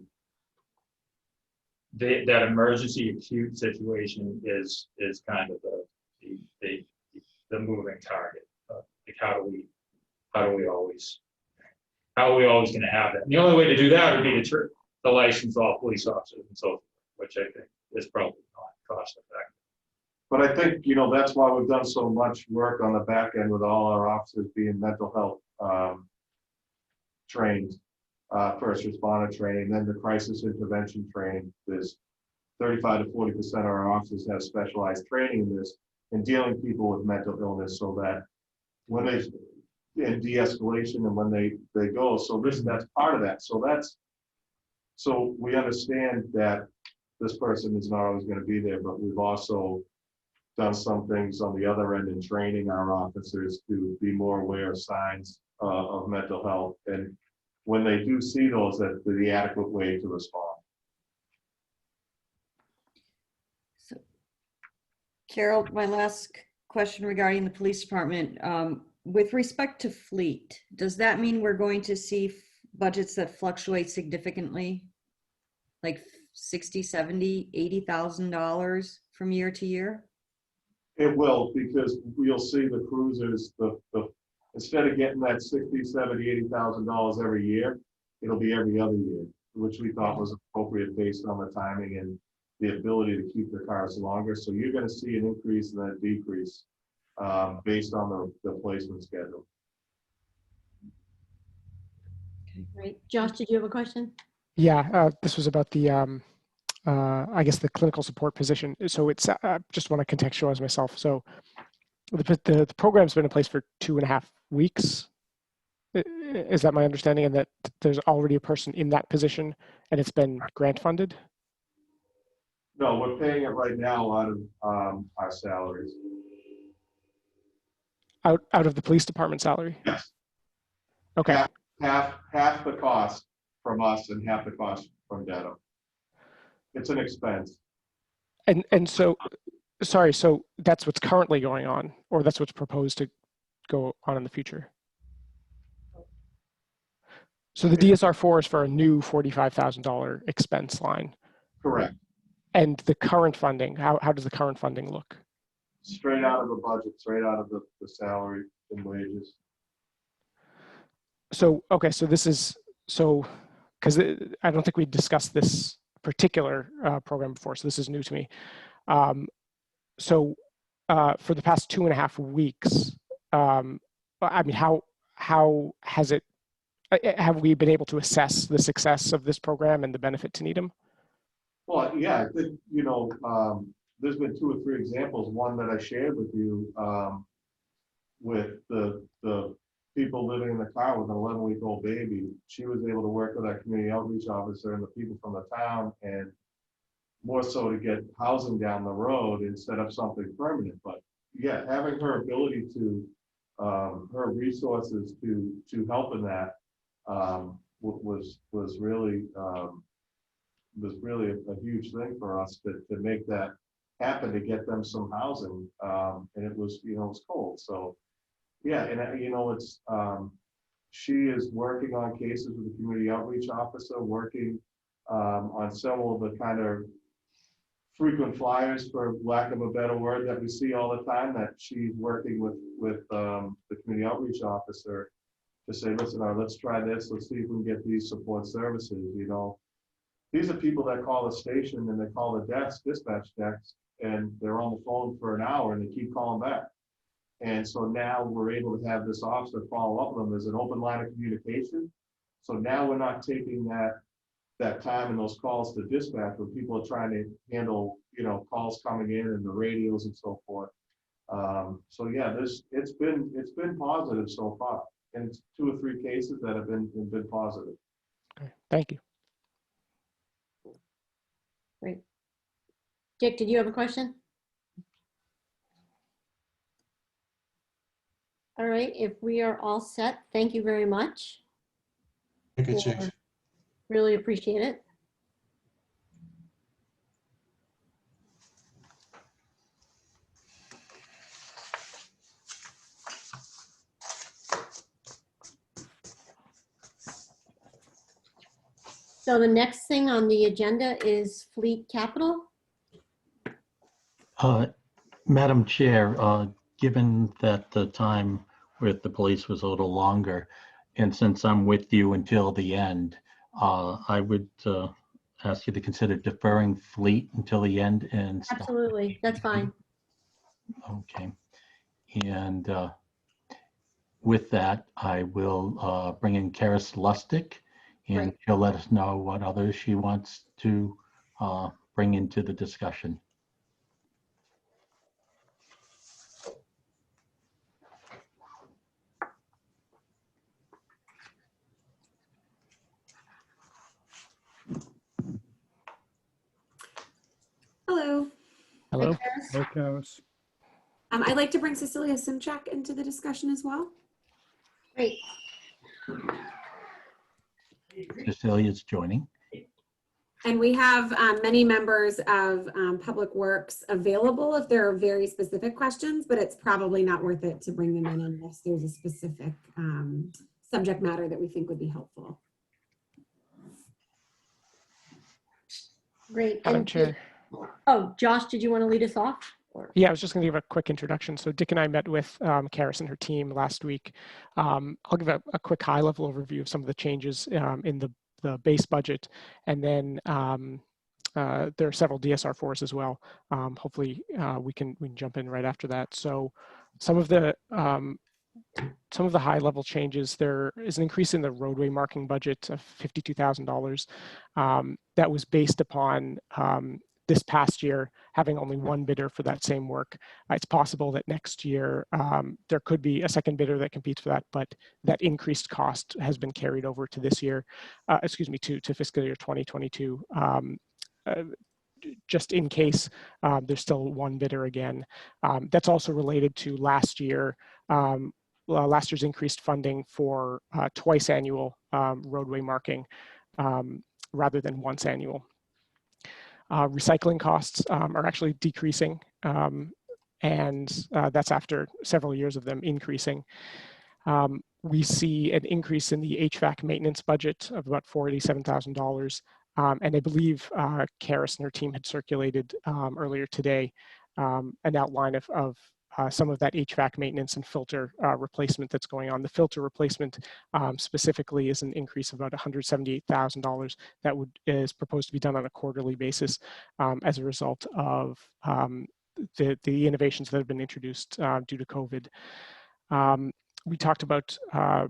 [SPEAKER 9] that emergency acute situation is kind of the moving target. Like how are we always going to have that? And the only way to do that would be to license all police officers and so forth, which I think is probably not cost effective.
[SPEAKER 5] But I think, that's why we've done so much work on the back end with all our officers being mental health trained, first responder training, then the crisis intervention training. There's 35 to 40% of our officers have specialized training in this and dealing people with mental illness, so that when they in de-escalation and when they go, so that's part of that. So we understand that this person is not always going to be there, but we've also done some things on the other end in training our officers to be more aware of signs of mental health, and when they do see those, that's the adequate way to respond.
[SPEAKER 6] So, Carol, my last question regarding the police department. With respect to fleet, does that mean we're going to see budgets that fluctuate significantly? Like 60, 70, $80,000 from year to year?
[SPEAKER 5] It will, because you'll see the cruisers, instead of getting that $60, $70, $80,000 every year, it'll be every other year, which we thought was appropriate based on the timing and the ability to keep the cars longer. So you're going to see an increase and a decrease based on the placement schedule.
[SPEAKER 1] Right. Josh, did you have a question?
[SPEAKER 2] Yeah, this was about the, I guess, the clinical support position. So it's, just want to contextualize myself. So the program's been in place for 2.5 weeks. Is that my understanding? And that there's already a person in that position and it's been grant funded?
[SPEAKER 5] No, we're paying it right now out of our salaries.
[SPEAKER 2] Out of the police department salary?
[SPEAKER 5] Yes.
[SPEAKER 2] Okay.
[SPEAKER 5] Half the cost from us and half the cost from Dedham. It's an expense.
[SPEAKER 2] And so, sorry, so that's what's currently going on, or that's what's proposed to go on in the future? So the DSR4 is for a new $45,000 expense line.
[SPEAKER 5] Correct.
[SPEAKER 2] And the current funding, how does the current funding look?
[SPEAKER 5] Straight out of the budget, straight out of the salary and wages.
[SPEAKER 2] So, okay, so this is, so, because I don't think we discussed this particular program before, so this is new to me. So for the past 2.5 weeks, I mean, how has it, have we been able to assess the success of this program and the benefit to Needham?
[SPEAKER 5] Well, yeah, I think, there's been 2 or 3 examples. One that I shared with you with the people living in the car with an 11-week-old baby. She was able to work with our community outreach officer and the people from the town, and more so to get housing down the road and set up something permanent. But yeah, having her ability to, her resources to help in that was really a huge thing for us to make that happen, to get them some housing. And it was, it was cold. So yeah, and it's She is working on cases with the community outreach officer, working on several of the kind of frequent flyers, for lack of a better word, that we see all the time, that she's working with the community outreach officer to say, listen, let's try this. Let's see if we can get these support services. You know, these are people that call the station and they call the dispatch desk, and they're on the phone for an hour and they keep calling back. And so now we're able to have this officer follow up with them. There's an open line of communication. So now we're not taking that time and those calls to dispatch when people are trying to handle, you know, calls coming in and the radios and so forth. So yeah, it's been positive so far, and it's 2 or 3 cases that have been positive.
[SPEAKER 2] Okay, thank you.
[SPEAKER 1] Great. Dick, did you have a question? All right, if we are all set, thank you very much.
[SPEAKER 4] Thank you, Chief.
[SPEAKER 1] Really appreciate it. So the next thing on the agenda is fleet capital.
[SPEAKER 7] Madam Chair, given that the time with the police was a little longer, and since I'm with you until the end, I would ask you to consider deferring fleet until the end and stop.
[SPEAKER 1] Absolutely, that's fine.
[SPEAKER 7] Okay. And with that, I will bring in Karis Lustig, and
[SPEAKER 1] Right.
[SPEAKER 7] she'll let us know what others she wants to bring into the discussion.
[SPEAKER 10] Hello.
[SPEAKER 2] Hello.
[SPEAKER 1] Hi, Karis.
[SPEAKER 10] I'd like to bring Cecilia Simchak into the discussion as well.
[SPEAKER 1] Great.
[SPEAKER 7] Cecilia's joining.
[SPEAKER 10] And we have many members of Public Works available if there are very specific questions, but it's probably not worth it to bring them in unless there's a specific subject matter that we think would be helpful.
[SPEAKER 1] Great.
[SPEAKER 2] Madam
[SPEAKER 1] And
[SPEAKER 2] Chair.
[SPEAKER 1] oh, Josh, did you want to lead us off? Or-
[SPEAKER 2] Yeah, I was just going to give a quick introduction. So Dick and I met with Karis and her team last week. I'll give a quick high-level overview of some of the changes in the base budget, and then there are several DSR4s as well. Hopefully, we can jump in right after that. So some of the high-level changes: there is an increase in the roadway marking budget of $52,000. That was based upon this past year having only one bidder for that same work. It's possible that next year there could be a second bidder that competes for that, but that increased cost has been carried over to this year, to fiscal year 2022. Just in case there's still one bidder again. That's also related to last year. Last year's increased funding for twice annual roadway marking rather than once annual. Recycling costs are actually decreasing, and that's after several years of them increasing. We see an increase in the HVAC maintenance budget of about $47,000, and I believe Karis and her team had circulated earlier today an outline of some of that HVAC maintenance and filter replacement that's going on. The filter replacement specifically is an increase of about $178,000 that is proposed to be done on a quarterly basis as a result of the innovations that have been introduced due to COVID. We talked about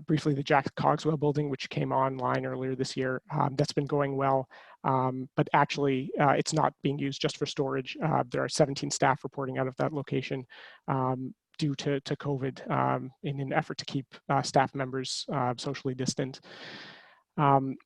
[SPEAKER 2] briefly the Jack Cogswell building, which came online earlier this year. That's been going well, but actually it's not being used just for storage. There are 17 staff reporting out of that location due to COVID in an effort to keep staff members socially distant.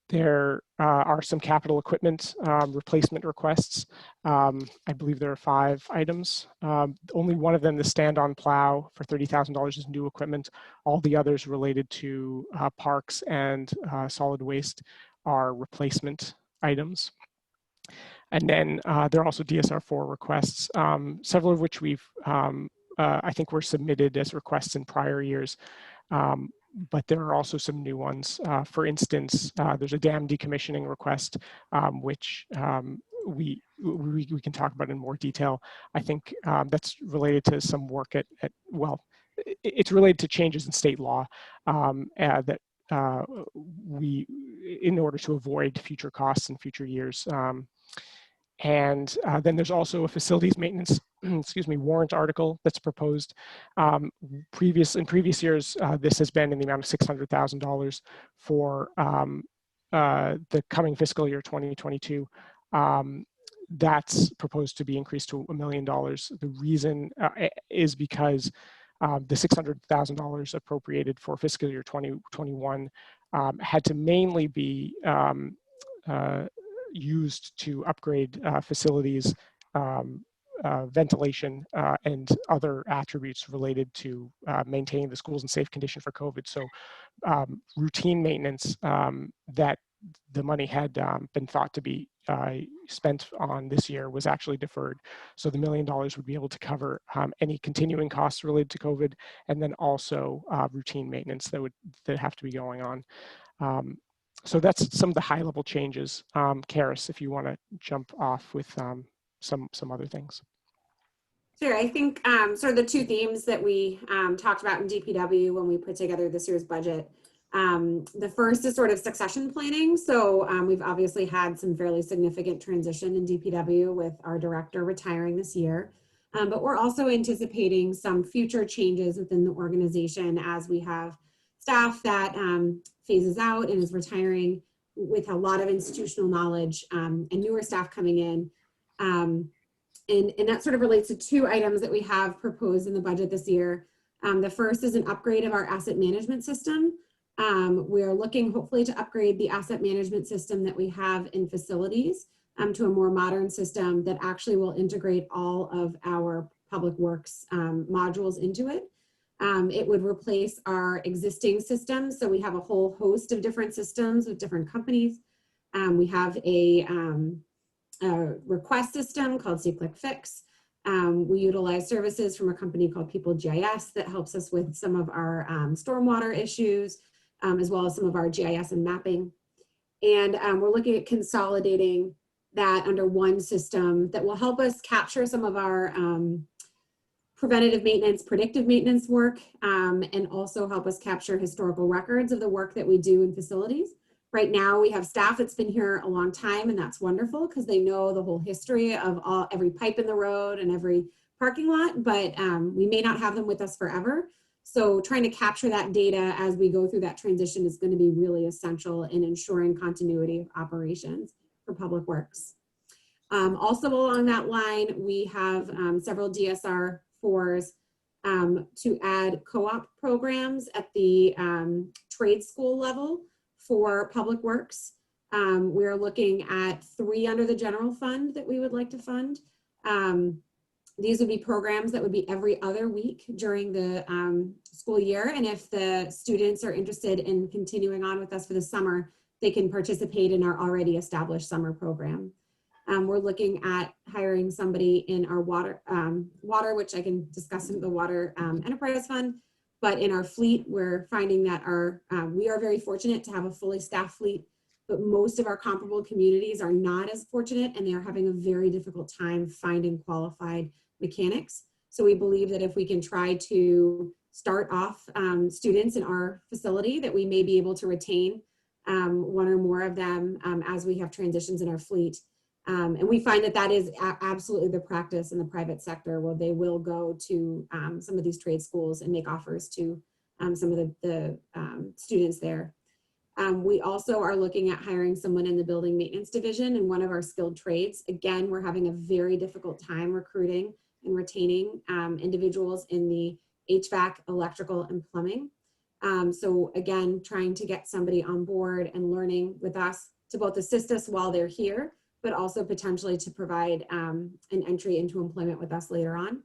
[SPEAKER 2] There are some capital equipment replacement requests. I believe there are 5 items. Only one of them, the stand-on plow for $30,000, is new equipment. All the others related to parks and solid waste are replacement items. And then there are also DSR4 requests, several of which we've, I think were submitted as requests in prior years. but there are also some new ones. For instance, there's a dam decommissioning request, which we can talk about in more detail. I think that's related to some work well, it's related to changes in state law that in order to avoid future costs in future years. And then there's also a facilities maintenance, excuse me, warrant article that's proposed. In previous years, this has been in the amount of $600,000 for the coming fiscal year 2022. That's proposed to be increased to $1 million. The reason is because the $600,000 appropriated for fiscal year 2021 had to mainly be used to upgrade facilities, ventilation, and other attributes related to maintaining the schools in safe condition for COVID. So routine maintenance that the money had been thought to be spent on this year was actually deferred. So the $1 million would be able to cover any continuing costs related to COVID, and then also routine maintenance that have to be going on. So that's some of the high-level changes. Karis, if you want to jump off with some other things.
[SPEAKER 10] Sure. I think sort of the two themes that we talked about in DPW when we put together this year's budget. The first is sort of succession planning. So we've obviously had some fairly significant transition in DPW with our director retiring this year. But we're also anticipating some future changes within the organization as we have staff that phases out and is retiring with a lot of institutional knowledge and newer staff coming in. And that sort of relates to two items that we have proposed in the budget this year. The first is an upgrade of our asset management system. We are looking hopefully to upgrade the asset management system that we have in facilities to a more modern system that actually will integrate all of our public works modules into it. It would replace our existing systems. So we have a whole host of different systems with different companies. We have a request system called SeeClickFix. We utilize services from a company called PeopleGIS that helps us with some of our stormwater issues, as well as some of our GIS and mapping. And we're looking at consolidating that under one system that will help us capture some of our preventative maintenance, predictive maintenance work, and also help us capture historical records of the work that we do in facilities. Right now, we have staff that's been here a long time, and that's wonderful because they know the whole history of every pipe in the road and every parking lot, but we may not have them with us forever. So trying to capture that data as we go through that transition is going to be really essential in ensuring continuity of operations for Public Works. Also along that line, we have several DSR 4s to add co-op programs at the trade school level for Public Works. We're looking at 3 under the general fund that we would like to fund. These would be programs that would be every other week during the school year. And if the students are interested in continuing on with us for the summer, they can participate in our already established summer program. We're looking at hiring somebody in our water, which I can discuss in the Water Enterprise Fund. But in our fleet, we're finding that we are very fortunate to have a fully staffed fleet, but most of our comparable communities are not as fortunate, and they are having a very difficult time finding qualified mechanics. So we believe that if we can try to start off students in our facility, that we may be able to retain one or more of them as we have transitions in our fleet. And we find that that is absolutely the practice in the private sector, where they will go to some of these trade schools and make offers to some of the students there. We also are looking at hiring someone in the building maintenance division in one of our skilled trades. Again, we're having a very difficult time recruiting and retaining individuals in the HVAC, electrical, and plumbing. So again, trying to get somebody on board and learning with us to both assist us while they're here, but also potentially to provide an entry into employment with us later on.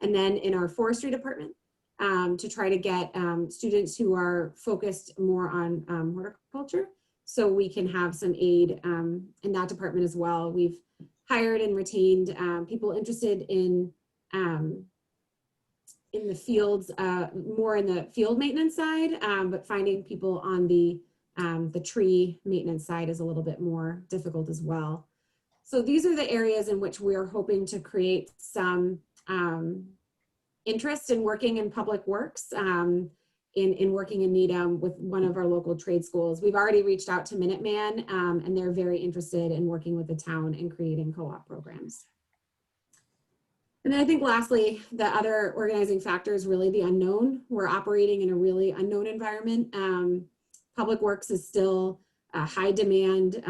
[SPEAKER 10] And then in our forestry department, to try to get students who are focused more on horticulture, so we can have some aid in that department as well. We've hired and retained people interested in in the fields, more in the field maintenance side, but finding people on the tree maintenance side is a little bit more difficult as well. So these are the areas in which we're hoping to create some interest in working in public works, in working in Needham with one of our local trade schools. We've already reached out to Minuteman, and they're very interested in working with the town and creating co-op programs. And then I think lastly, the other organizing factor is really the unknown. We're operating in a really unknown environment. Public works is still a high demand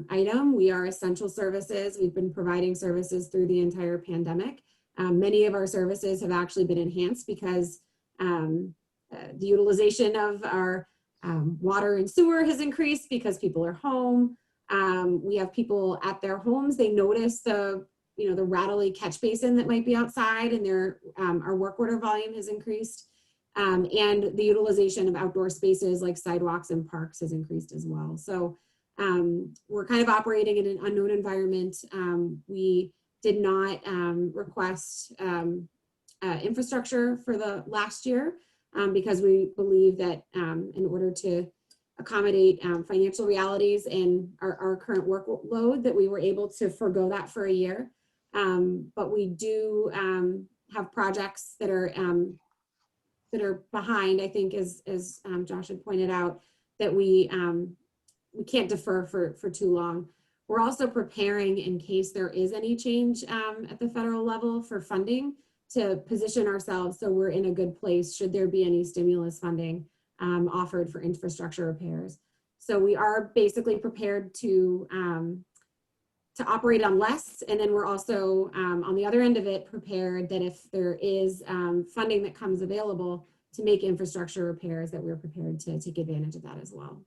[SPEAKER 10] item. We are essential services. We've been providing services through the entire pandemic. Many of our services have actually been enhanced because the utilization of our water and sewer has increased because people are home. We have people at their homes. They notice the rattly catch basin that might be outside, and our work order volume has increased. And the utilization of outdoor spaces like sidewalks and parks has increased as well. So we're kind of operating in an unknown environment. We did not request infrastructure for the last year because we believe that in order to accommodate financial realities and our current workload, that we were able to forego that for a year. But we do have projects that are behind, I think, as Josh had pointed out, that we can't defer for too long. We're also preparing in case there is any change at the federal level for funding to position ourselves so we're in a good place should there be any stimulus funding offered for infrastructure repairs. So we are basically prepared to operate on less, and then we're also on the other end of it prepared that if there is funding that comes available to make infrastructure repairs, that we're prepared to take advantage of that as well.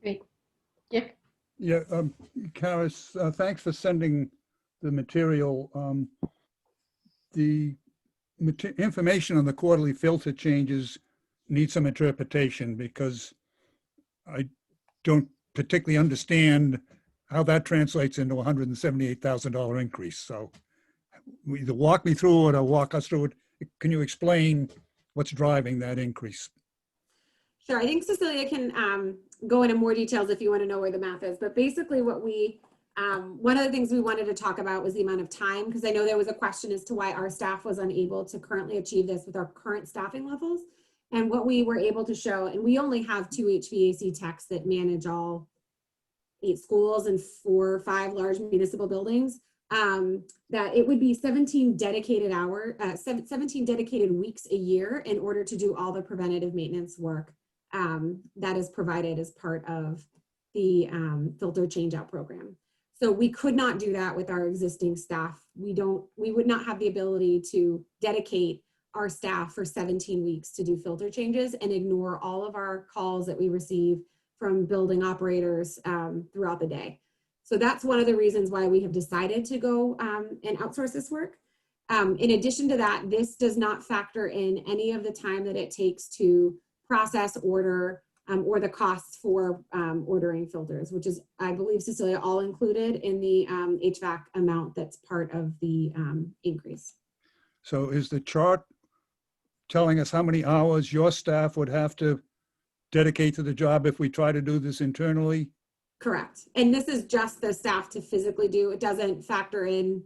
[SPEAKER 1] Great. Dick?
[SPEAKER 11] Yeah, Karis, thanks for sending the material. The information on the quarterly filter changes needs some interpretation because I don't particularly understand how that translates into a $178,000 increase. So either walk me through it or walk us through it. Can you explain what's driving that increase?
[SPEAKER 10] Sure, I think Cecilia can go into more details if you want to know where the math is. But basically what we, one of the things we wanted to talk about was the amount of time, because I know there was a question as to why our staff was unable to currently achieve this with our current staffing levels. And what we were able to show, and we only have 2 HVAC techs that manage all 8 schools and 4 or 5 large municipal buildings, that it would be 17 dedicated weeks a year in order to do all the preventative maintenance work that is provided as part of the filter changeout program. So we could not do that with our existing staff. We would not have the ability to dedicate our staff for 17 weeks to do filter changes and ignore all of our calls that we receive from building operators throughout the day. So that's one of the reasons why we have decided to go and outsource this work. In addition to that, this does not factor in any of the time that it takes to process, order, or the costs for ordering filters, which is, I believe, Cecilia, all included in the HVAC amount that's part of the increase.
[SPEAKER 11] So is the chart telling us how many hours your staff would have to dedicate to the job if we try to do this internally?
[SPEAKER 10] Correct. And this is just the staff to physically do. It doesn't factor in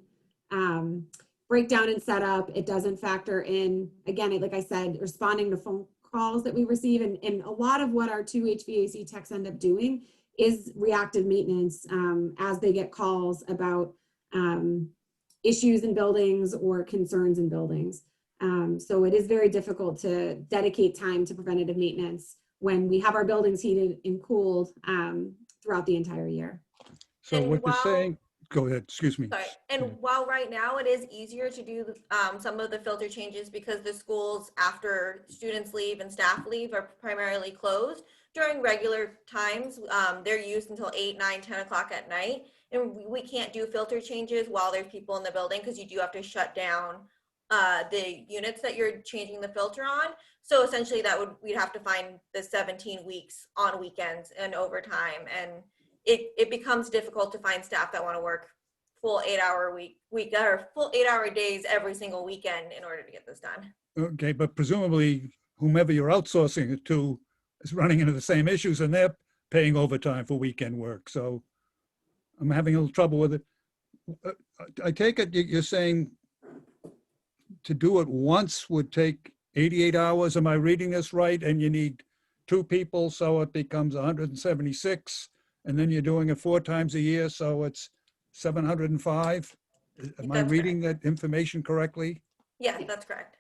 [SPEAKER 10] breakdown and setup. It doesn't factor in, again, like I said, responding to phone calls that we receive. And a lot of what our 2 HVAC techs end up doing is reactive maintenance as they get calls about issues in buildings or concerns in buildings. So it is very difficult to dedicate time to preventative maintenance when we have our buildings heated and cooled throughout the entire year.
[SPEAKER 11] So
[SPEAKER 12] And
[SPEAKER 11] what you're
[SPEAKER 12] while-
[SPEAKER 11] saying, go ahead, excuse me.
[SPEAKER 12] Sorry. And while right now it is easier to do some of the filter changes because the schools after students leave and staff leave are primarily closed, during regular times, they're used until 8, 9, 10 o'clock at night. And we can't do filter changes while there's people in the building because you do have to shut down the units that you're changing the filter on. So essentially we'd have to find the 17 weeks on weekends and overtime. And it becomes difficult to find staff that want to work full 8-hour week or full 8-hour days every single weekend in order to get this done.
[SPEAKER 11] Okay, but presumably whomever you're outsourcing it to is running into the same issues and they're paying overtime for weekend work. So I'm having a little trouble with it. I take it you're saying to do it once would take 88 hours. Am I reading this right? And you need 2 people, so it becomes 176. And then you're doing it 4 times a year, so it's 705. Am I
[SPEAKER 12] That's
[SPEAKER 11] reading that information correctly?
[SPEAKER 12] Yeah, that's correct.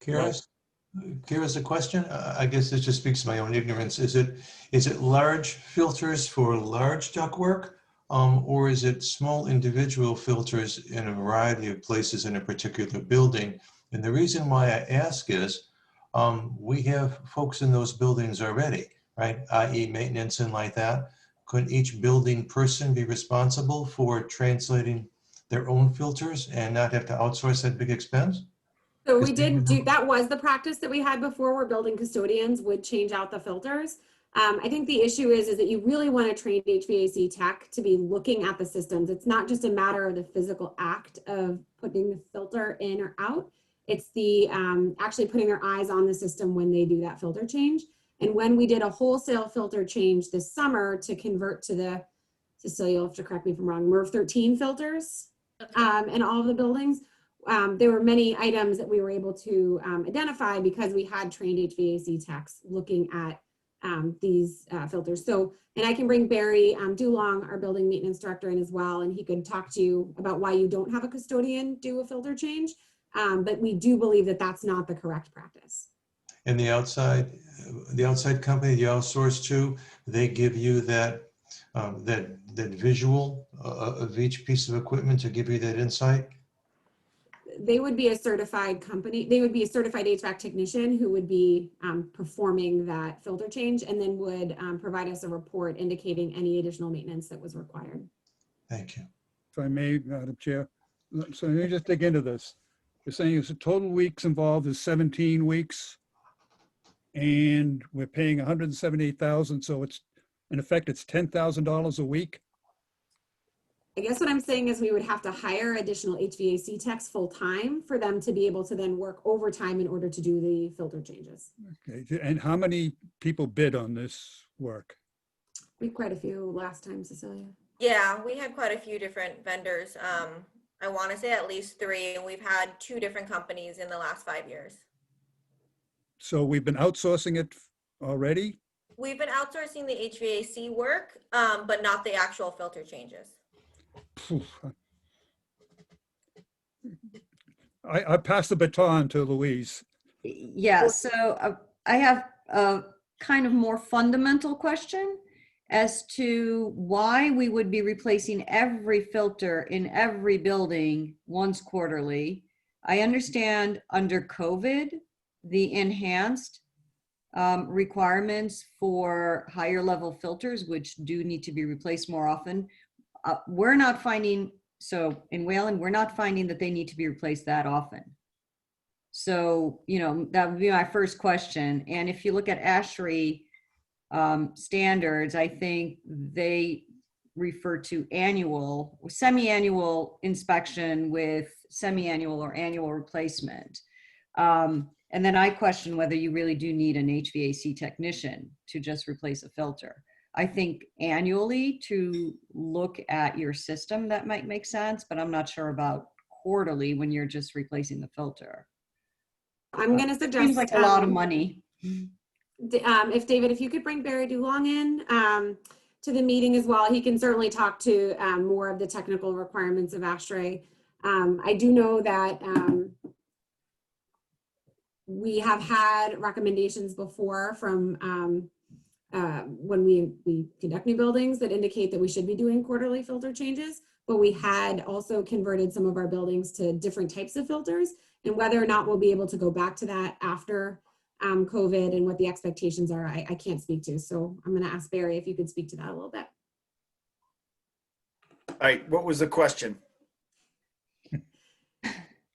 [SPEAKER 4] Kira's a question. I guess this just speaks to my own ignorance. Is it large filters for large ductwork, or is it small individual filters in a variety of places in a particular building? And the reason why I ask is we have folks in those buildings already, right? i.e. maintenance and like that. Couldn't each building person be responsible for translating their own filters and not have to outsource that big expense?
[SPEAKER 10] So we did do, that was the practice that we had before, where building custodians would change out the filters. I think the issue is that you really want a trained HVAC tech to be looking at the systems. It's not just a matter of the physical act of putting the filter in or out. It's the actually putting their eyes on the system when they do that filter change. And when we did a wholesale filter change this summer to convert to the, Cecilia, you'll have to correct me if I'm wrong, MERV 13 filters in all of the buildings, there were many items that we were able to identify because we had trained HVAC techs looking at these filters. So, and I can bring Barry Dulong, our building maintenance director, in as well, and he could talk to you about why you don't have a custodian do a filter change. But we do believe that that's not the correct practice.
[SPEAKER 4] And the outside company you outsource to, they give you that visual of each piece of equipment to give you that insight?
[SPEAKER 10] They would be a certified company. They would be a certified HVAC technician who would be performing that filter change, and then would provide us a report indicating any additional maintenance that was required.
[SPEAKER 4] Thank you.
[SPEAKER 11] If I may, Madam Chair. So let me just dig into this. You're saying it's the total weeks involved is 17 weeks, and we're paying 178,000. So it's, in effect, it's $10,000 a week.
[SPEAKER 10] I guess what I'm saying is we would have to hire additional HVAC techs full time for them to be able to then work overtime in order to do the filter changes.
[SPEAKER 11] Okay. And how many people bid on this work?
[SPEAKER 10] We had quite a few last time, Cecilia.
[SPEAKER 12] Yeah, we had quite a few different vendors. I want to say at least 3, and we've had 2 different companies in the last 5 years.
[SPEAKER 11] So we've been outsourcing it already?
[SPEAKER 12] We've been outsourcing the HVAC work, but not the actual filter changes.
[SPEAKER 11] I pass the baton to Louise.
[SPEAKER 6] Yeah, so I have a kind of more fundamental question as to why we would be replacing every filter in every building once quarterly. I understand under COVID, the enhanced requirements for higher level filters, which do need to be replaced more often. We're not finding, so in Wayland, we're not finding that they need to be replaced that often. So, you know, that would be my first question. And if you look at ASHRAE standards, I think they refer to annual, semi-annual inspection with semi-annual or annual replacement. And then I question whether you really do need an HVAC technician to just replace a filter. I think annually to look at your system, that might make sense, but I'm not sure about quarterly when you're just replacing the filter.
[SPEAKER 10] I'm going to suggest—
[SPEAKER 6] Seems like a lot of money.
[SPEAKER 10] If David, if you could bring Barry Dulong in to the meeting as well, he can certainly talk to more of the technical requirements of ASHRAE. I do know that we have had recommendations before from when we conduct new buildings that indicate that we should be doing quarterly filter changes, but we had also converted some of our buildings to different types of filters, and whether or not we'll be able to go back to that after COVID and what the expectations are, I can't speak to. So I'm going to ask Barry if you could speak to that a little bit.
[SPEAKER 13] All right, what was the question?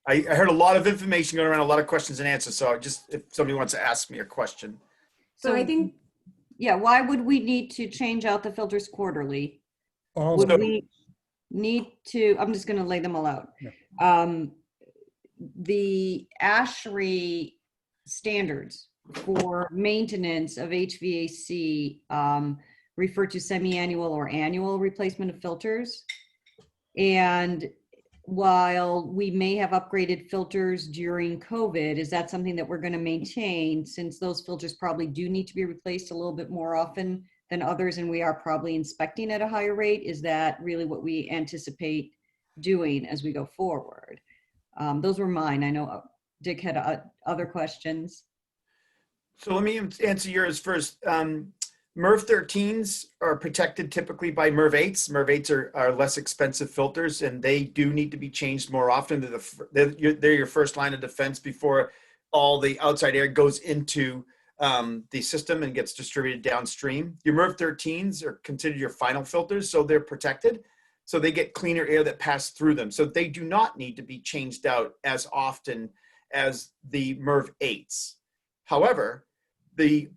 [SPEAKER 13] I heard a lot of information going around, a lot of questions and answers. So just if somebody wants to ask me a question.
[SPEAKER 10] So I think
[SPEAKER 6] Yeah, why would we need to change out the filters quarterly?
[SPEAKER 11] All
[SPEAKER 6] Would
[SPEAKER 11] of
[SPEAKER 6] we need to, I'm just gonna lay them all out.
[SPEAKER 11] Yeah.
[SPEAKER 6] The ASHRAE standards for maintenance of HVAC refer to semi-annual or annual replacement of filters. And while we may have upgraded filters during COVID, is that something that we're going to maintain, since those filters probably do need to be replaced a little bit more often than others, and we are probably inspecting at a higher rate? Is that really what we anticipate doing as we go forward? Those were mine. I know Dick had other questions.
[SPEAKER 13] So let me answer yours first. MERV 13s are protected typically by MERV 8s. MERV 8s are less expensive filters, and they do need to be changed more often. They're your first line of defense before all the outside air goes into the system and gets distributed downstream. Your MERV 13s are considered your final filters, so they're protected. So they get cleaner air that passes through them. So they do not need to be changed out as often as the MERV 8s. However, the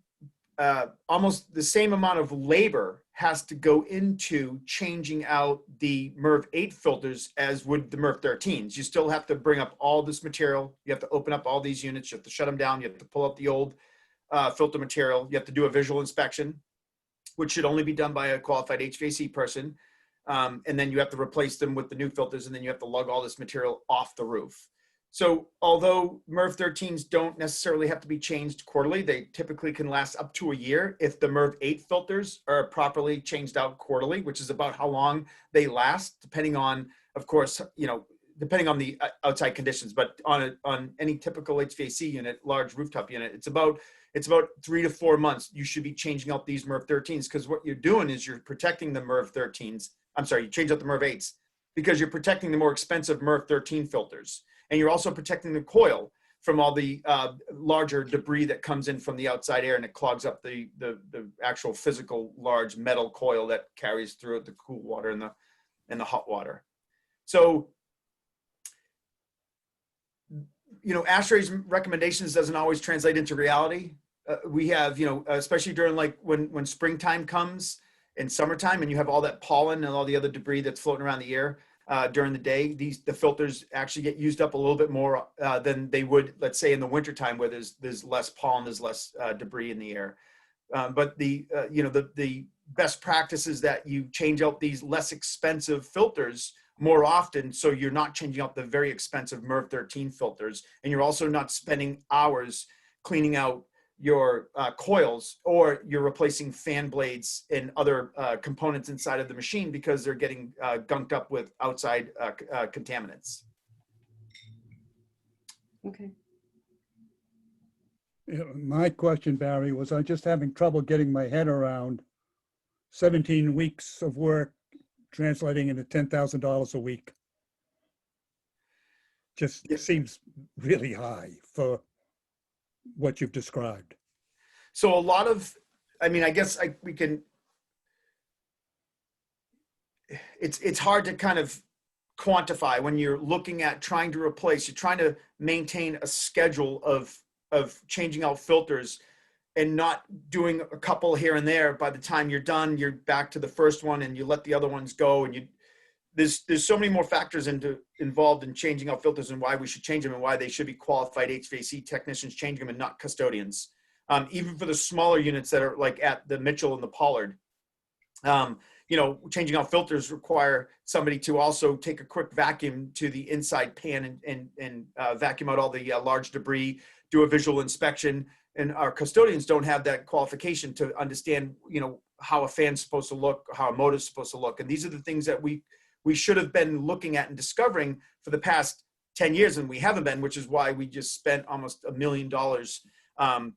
[SPEAKER 13] almost the same amount of labor has to go into changing out the MERV 8 filters as would the MERV 13s. You still have to bring up all this material. You have to open up all these units. You have to shut them down. You have to pull out the old filter material. You have to do a visual inspection, which should only be done by a qualified HVAC person. And then you have to replace them with the new filters, and then you have to lug all this material off the roof. So although MERV 13s don't necessarily have to be changed quarterly, they typically can last up to a year if the MERV 8 filters are properly changed out quarterly, which is about how long they last, depending on, of course, depending on the outside conditions. But on any typical HVAC unit, large rooftop unit, it's about 3 to 4 months. You should be changing out these MERV 13s, because what you're doing is you're protecting the MERV 13s. I'm sorry, you change out the MERV 8s because you're protecting the more expensive MERV 13 filters. And you're also protecting the coil from all the larger debris that comes in from the outside air, and it clogs up the actual physical large metal coil that carries through the cool water and the hot water. So, ASHRAE's recommendations doesn't always translate into reality. We have, especially during like when springtime comes and summertime, and you have all that pollen and all the other debris that's floating around the air. During the day, the filters actually get used up a little bit more than they would, let's say, in the wintertime, where there's less pollen, there's less debris in the air. But the best practice is that you change out these less expensive filters more often, so you're not changing out the very expensive MERV 13 filters, and you're also not spending hours cleaning out your coils, or you're replacing fan blades and other components inside of the machine because they're getting gunked up with outside contaminants.
[SPEAKER 6] Okay.
[SPEAKER 11] My question, Barry, was I'm just having trouble getting my head around 17 weeks of work translating into $10,000 a week. Just seems really high for what you've described.
[SPEAKER 13] So a lot of, I guess we can, it's hard to kind of quantify when you're looking at trying to replace, you're trying to maintain a schedule of changing out filters and not doing a couple here and there. By the time you're done, you're back to the first one and you let the other ones go. And there's so many more factors involved in changing out filters and why we should change them and why they should be qualified HVAC technicians changing them and not custodians. Even for the smaller units that are like at the Mitchell and the Pollard, changing out filters require somebody to also take a quick vacuum to the inside pan and vacuum out all the large debris, do a visual inspection. And our custodians don't have that qualification to understand, how a fan's supposed to look, how a motor's supposed to look. And these are the things that we should have been looking at and discovering for the past 10 years, and we haven't been, which is why we just spent almost $1 million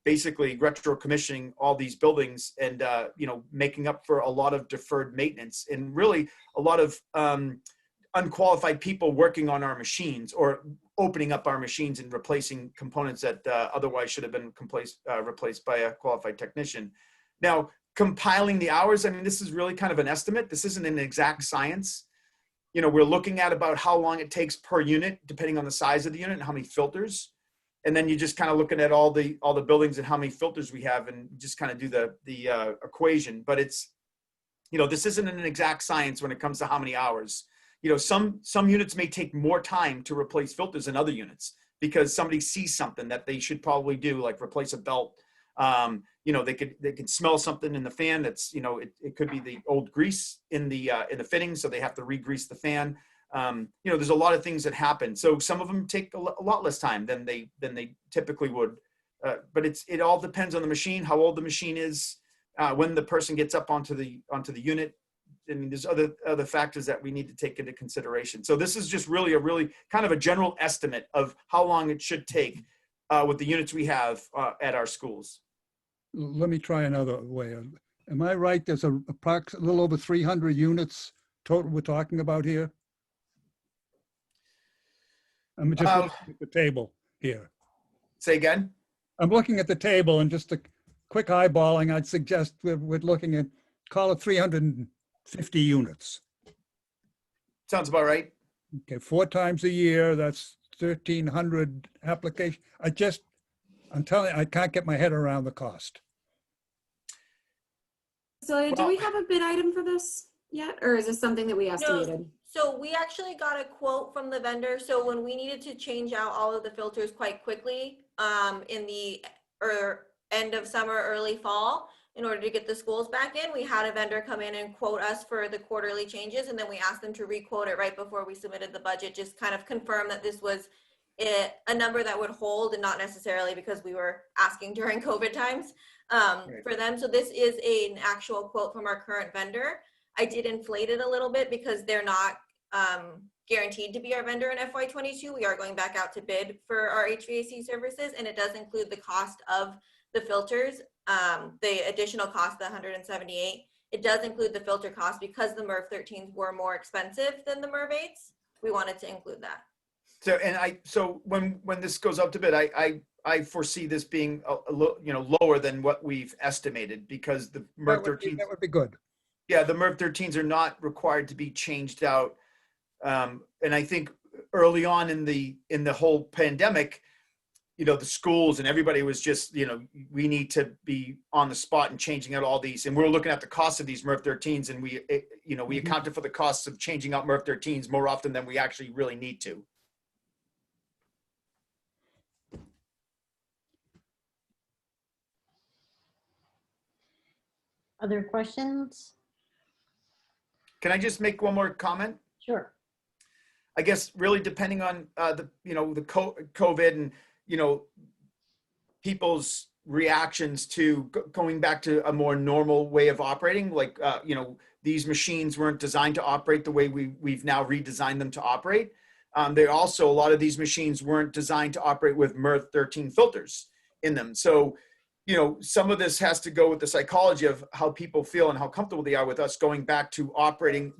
[SPEAKER 13] basically retro commissioning all these buildings and, making up for a lot of deferred maintenance and really a lot of unqualified people working on our machines or opening up our machines and replacing components that otherwise should have been replaced by a qualified technician. Now, compiling the hours, this is really kind of an estimate. This isn't an exact science. We're looking at about how long it takes per unit, depending on the size of the unit and how many filters. And then you're just kind of looking at all the buildings and how many filters we have, and just kind of do the equation. But it's, this isn't an exact science when it comes to how many hours. Some units may take more time to replace filters than other units because somebody sees something that they should probably do, like replace a belt. They could smell something in the fan that's, it could be the old grease in the fitting, so they have to re-grease the fan. There's a lot of things that happen. So some of them take a lot less time than they typically would. But it all depends on the machine, how old the machine is, when the person gets up onto the unit. I mean, there's other factors that we need to take into consideration. So this is just really a kind of a general estimate of how long it should take with the units we have at our schools.
[SPEAKER 11] Let me try another way. Am I right? There's a little over 300 units total we're talking about here? I'm just looking at the table here.
[SPEAKER 13] Say again?
[SPEAKER 11] I'm looking at the table, and just a quick eyeballing, I'd suggest we're looking at, call it 350 units.
[SPEAKER 13] Sounds about right.
[SPEAKER 11] Okay, 4 times a year, that's 1,300 applications. I'm telling you, I can't get my head around the cost.
[SPEAKER 10] So do we have a bid item for this yet? Or is this something that we estimated?
[SPEAKER 12] So we actually got a quote from the vendor. So when we needed to change out all of the filters quite quickly in the end of summer, early fall, in order to get the schools back in, we had a vendor come in and quote us for the quarterly changes. And then we asked them to re-quote it right before we submitted the budget, just kind of confirm that this was a number that would hold, and not necessarily because we were asking during COVID times for them. So this is an actual quote from our current vendor. I did inflate it a little bit because they're not guaranteed to be our vendor in FY22. We are going back out to bid for our HVAC services, and it does include the cost of the filters, the additional cost, the $178. It does include the filter cost because the MERV 13s were more expensive than the MERV 8s. We wanted to include that.
[SPEAKER 13] So when this goes up to bid, I foresee this being lower than what we've estimated, because the MERV 13s,
[SPEAKER 11] that would be good.
[SPEAKER 13] Yeah, the MERV 13s are not required to be changed out. And I think early on in the whole pandemic, the schools and everybody was just, we need to be on the spot and changing out all these. And we're looking at the cost of these MERV 13s, and we accounted for the costs of changing out MERV 13s more often than we actually really need to.
[SPEAKER 1] Other questions?
[SPEAKER 13] Can I just make one more comment?
[SPEAKER 1] Sure.
[SPEAKER 13] I guess really depending on the COVID and, people's reactions to going back to a more normal way of operating, like, these machines weren't designed to operate the way we've now redesigned them to operate. They also, a lot of these machines weren't designed to operate with MERV 13 filters in them. So, some of this has to go with the psychology of how people feel and how comfortable they are with us going back to operating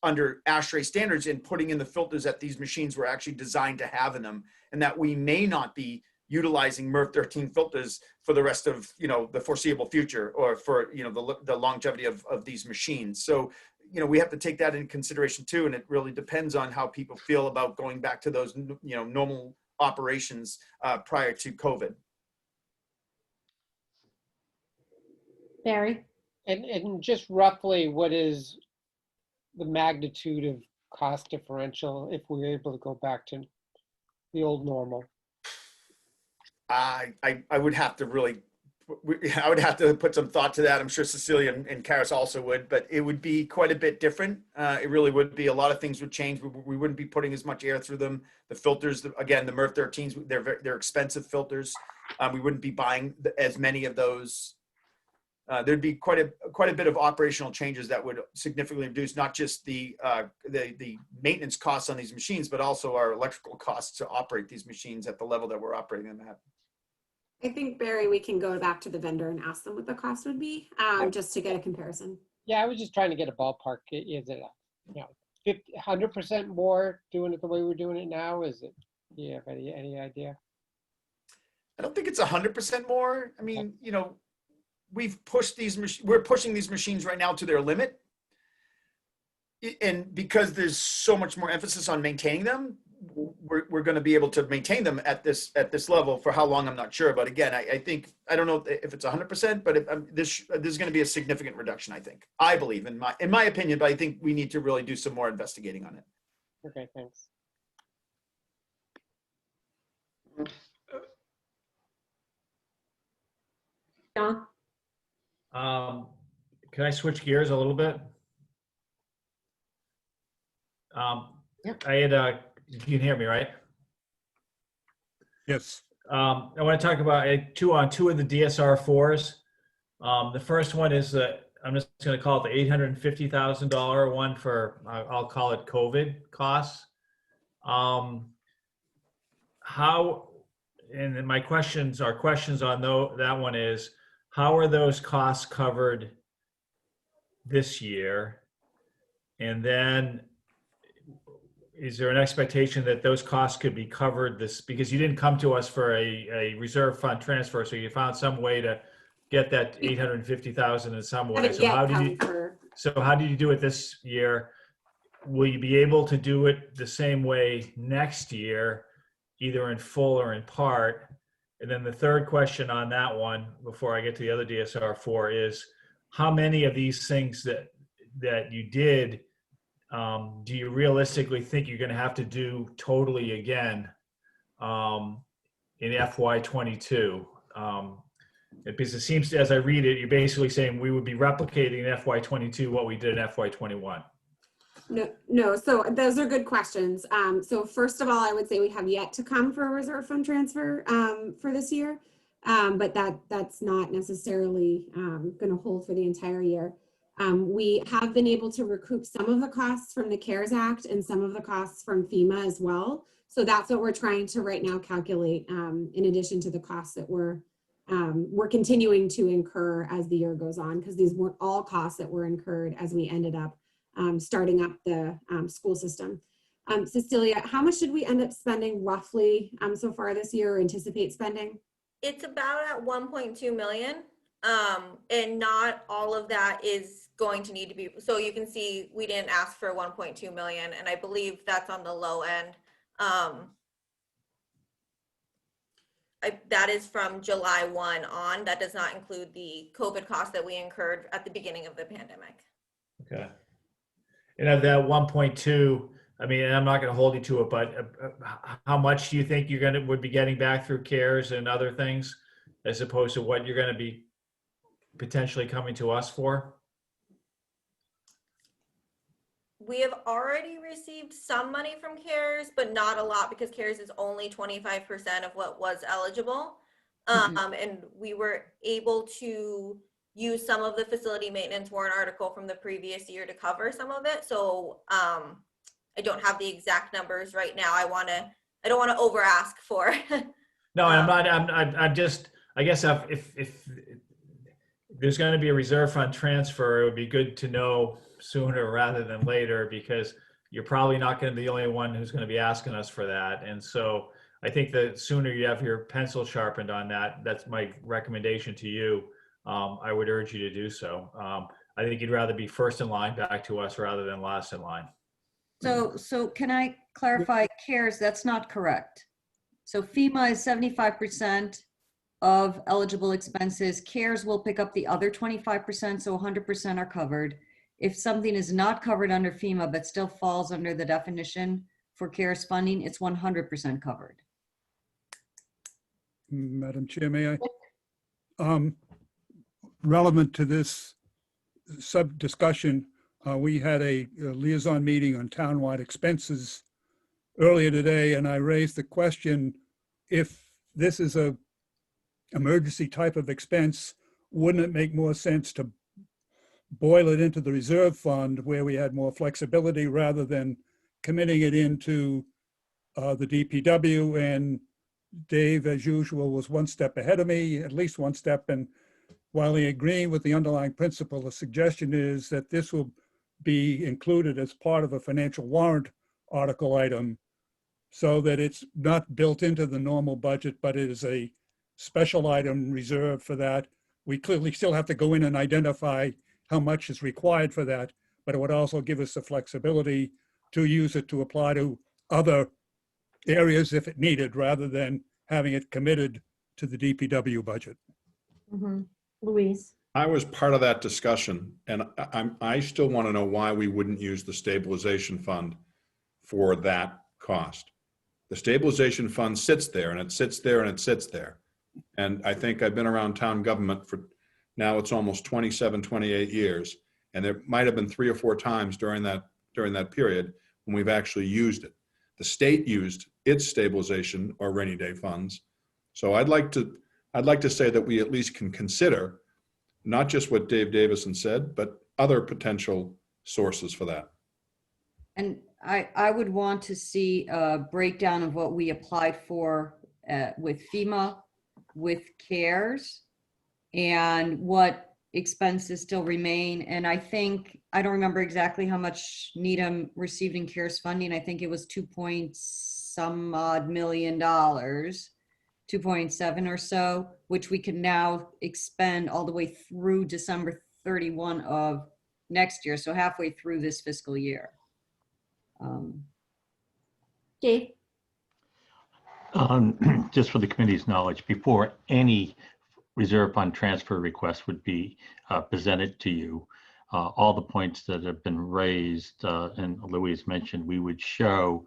[SPEAKER 13] under ASHRAE standards and putting in the filters that these machines were actually designed to have in them, and that we may not be utilizing MERV 13 filters for the rest of, the foreseeable future, or for, the longevity of these machines. So, we have to take that into consideration too. And it really depends on how people feel about going back to those, normal operations prior to COVID.
[SPEAKER 1] Barry?
[SPEAKER 14] And just roughly, what is the magnitude of cost differential if we're able to go back to the old normal?
[SPEAKER 13] I would have to I would have to put some thought to that. I'm sure Cecilia and Karis also would, but it would be quite a bit different. It really would be. A lot of things would change. We wouldn't be putting as much air through them. The filters, again, the MERV 13s, they're expensive filters. We wouldn't be buying as many of those. There'd be quite a bit of operational changes that would significantly reduce not just the maintenance costs on these machines, but also our electrical costs to operate these machines at the level that we're operating them at.
[SPEAKER 10] I think, Barry, we can go back to the vendor and ask them what the cost would be, just to get a comparison.
[SPEAKER 14] Yeah, I was just trying to get a ballpark. Is it, 100% more doing it the way we're doing it now? Is it? Do you have any idea?
[SPEAKER 13] I don't think it's 100% more. I mean, we've pushed we're pushing these machines right now to their limit. And because there's so much more emphasis on maintaining them, we're going to be able to maintain them at this level. For how long, I'm not sure. But again, I think, I don't know if it's 100%, but there's going to be a significant reduction, I believe, in my opinion, but I think we need to really do some more investigating on it.
[SPEAKER 14] Okay, thanks.
[SPEAKER 1] John?
[SPEAKER 3] Can I switch gears a little bit?
[SPEAKER 1] Yep.
[SPEAKER 3] I had, you can hear me, right?
[SPEAKER 11] Yes.
[SPEAKER 3] I want to talk about two of the DSR4s. The first one is I'm just going to call it the $850,000 one for, I'll call it COVID costs. How, and then my questions on that one is, how are those costs covered this year? And then is there an expectation that those costs could be covered because you didn't come to us for a reserve fund transfer, so you found some way to get that 850,000 in some way. So how did you do it this year? Will you be able to do it the same way next year, either in full or in part? And then the third question on that one, before I get to the other DSR4, is how many of these things that you did do you realistically think you're going to have to do totally again in FY22? Because it seems, as I read it, you're basically saying we would be replicating in FY22 what we did in FY21.
[SPEAKER 10] No. So those are good questions. So first of all, I would say we have yet to come for a reserve fund transfer for this year, but that's not necessarily going to hold for the entire year. We have been able to recoup some of the costs from the CARES Act and some of the costs from FEMA as well. So that's what we're trying to right now calculate, in addition to the costs that we're continuing to incur as the year goes on, because these weren't all costs that were incurred as we ended up starting up the school system. Cecilia, how much did we end up spending roughly so far this year, or anticipate spending?
[SPEAKER 12] It's about at 1.2 million. And not all of that is going to need to be, so you can see we didn't ask for 1.2 million, and I believe that's on the low end. That is from July 1 on. That does not include the COVID costs that we incurred at the beginning of the pandemic.
[SPEAKER 3] Okay. And of that 1.2, I mean, and I'm not going to hold you to it, but how much do you think would be getting back through CARES and other things, as opposed to what you're going to be potentially coming to us for?
[SPEAKER 12] We have already received some money from CARES, but not a lot, because CARES is only 25% of what was eligible. And we were able to use some of the facility maintenance warrant article from the previous year to cover some of it. So I don't have the exact numbers right now. I don't want to over ask for.
[SPEAKER 3] No, I'm just, I guess if there's going to be a reserve fund transfer, it would be good to know sooner rather than later, because you're probably not going to be the only one who's going to be asking us for that. And so I think the sooner you have your pencil sharpened on that, that's my recommendation to you. I would urge you to do so. I think you'd rather be first in line back to us rather than last in line.
[SPEAKER 6] So can I clarify, CARES, that's not correct. So FEMA is 75% of eligible expenses. CARES will pick up the other 25%, so 100% are covered. If something is not covered under FEMA but still falls under the definition for CARES funding, it's 100% covered.
[SPEAKER 11] Madam Chair, may I? Relevant to this sub-discussion, we had a liaison meeting on townwide expenses earlier today, and I raised the question, if this is a emergency type of expense, wouldn't it make more sense to boil it into the reserve fund where we had more flexibility rather than committing it into the DPW? And Dave, as usual, was one step ahead of me, at least one step. And while he agreed with the underlying principle, the suggestion is that this will be included as part of a financial warrant article item, so that it's not built into the normal budget, but it is a special item reserved for that. We clearly still have to go in and identify how much is required for that, but it would also give us the flexibility to use it to apply to other areas if it needed, rather than having it committed to the DPW budget.
[SPEAKER 1] Mhm. Louise?
[SPEAKER 8] I was part of that discussion, and I still want to know why we wouldn't use the stabilization fund for that cost. The stabilization fund sits there and it sits there and it sits there. And I think I've been around town government for, now it's almost 27, 28 years. And there might have been 3 or 4 times during that period when we've actually used it. The state used its stabilization or rainy day funds. So I'd like to say that we at least can consider not just what Dave Davison said, but other potential sources for that.
[SPEAKER 6] And I would want to see a breakdown of what we applied for with FEMA, with CARES, and what expenses still remain. And I think, I don't remember exactly how much Needham received in CARES funding. I think it was $2.some odd million, 2.7 or so, which we can now expend all the way through December 31 of next year. So halfway through this fiscal year.
[SPEAKER 1] Dave?
[SPEAKER 7] Just for the committee's knowledge, before any reserve fund transfer request would be presented to you, all the points that have been raised and Louise mentioned, we would show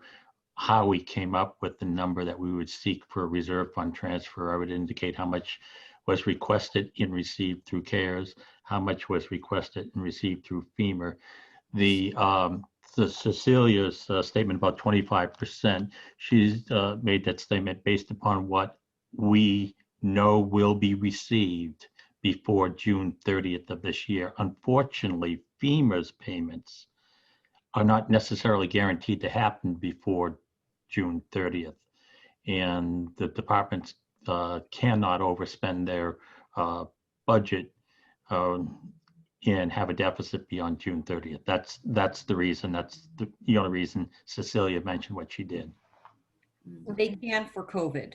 [SPEAKER 7] how we came up with the number that we would seek for a reserve fund transfer. I would indicate how much was requested and received through CARES, how much was requested and received through FEMA. The Cecilia's statement about 25%, she's made that statement based upon what we know will be received before June 30th of this year. Unfortunately, FEMA's payments are not necessarily guaranteed to happen before June 30th. And the departments cannot overspend their budget and have a deficit beyond June 30th. That's the reason. That's the only reason Cecilia mentioned what she did.
[SPEAKER 6] They can for COVID.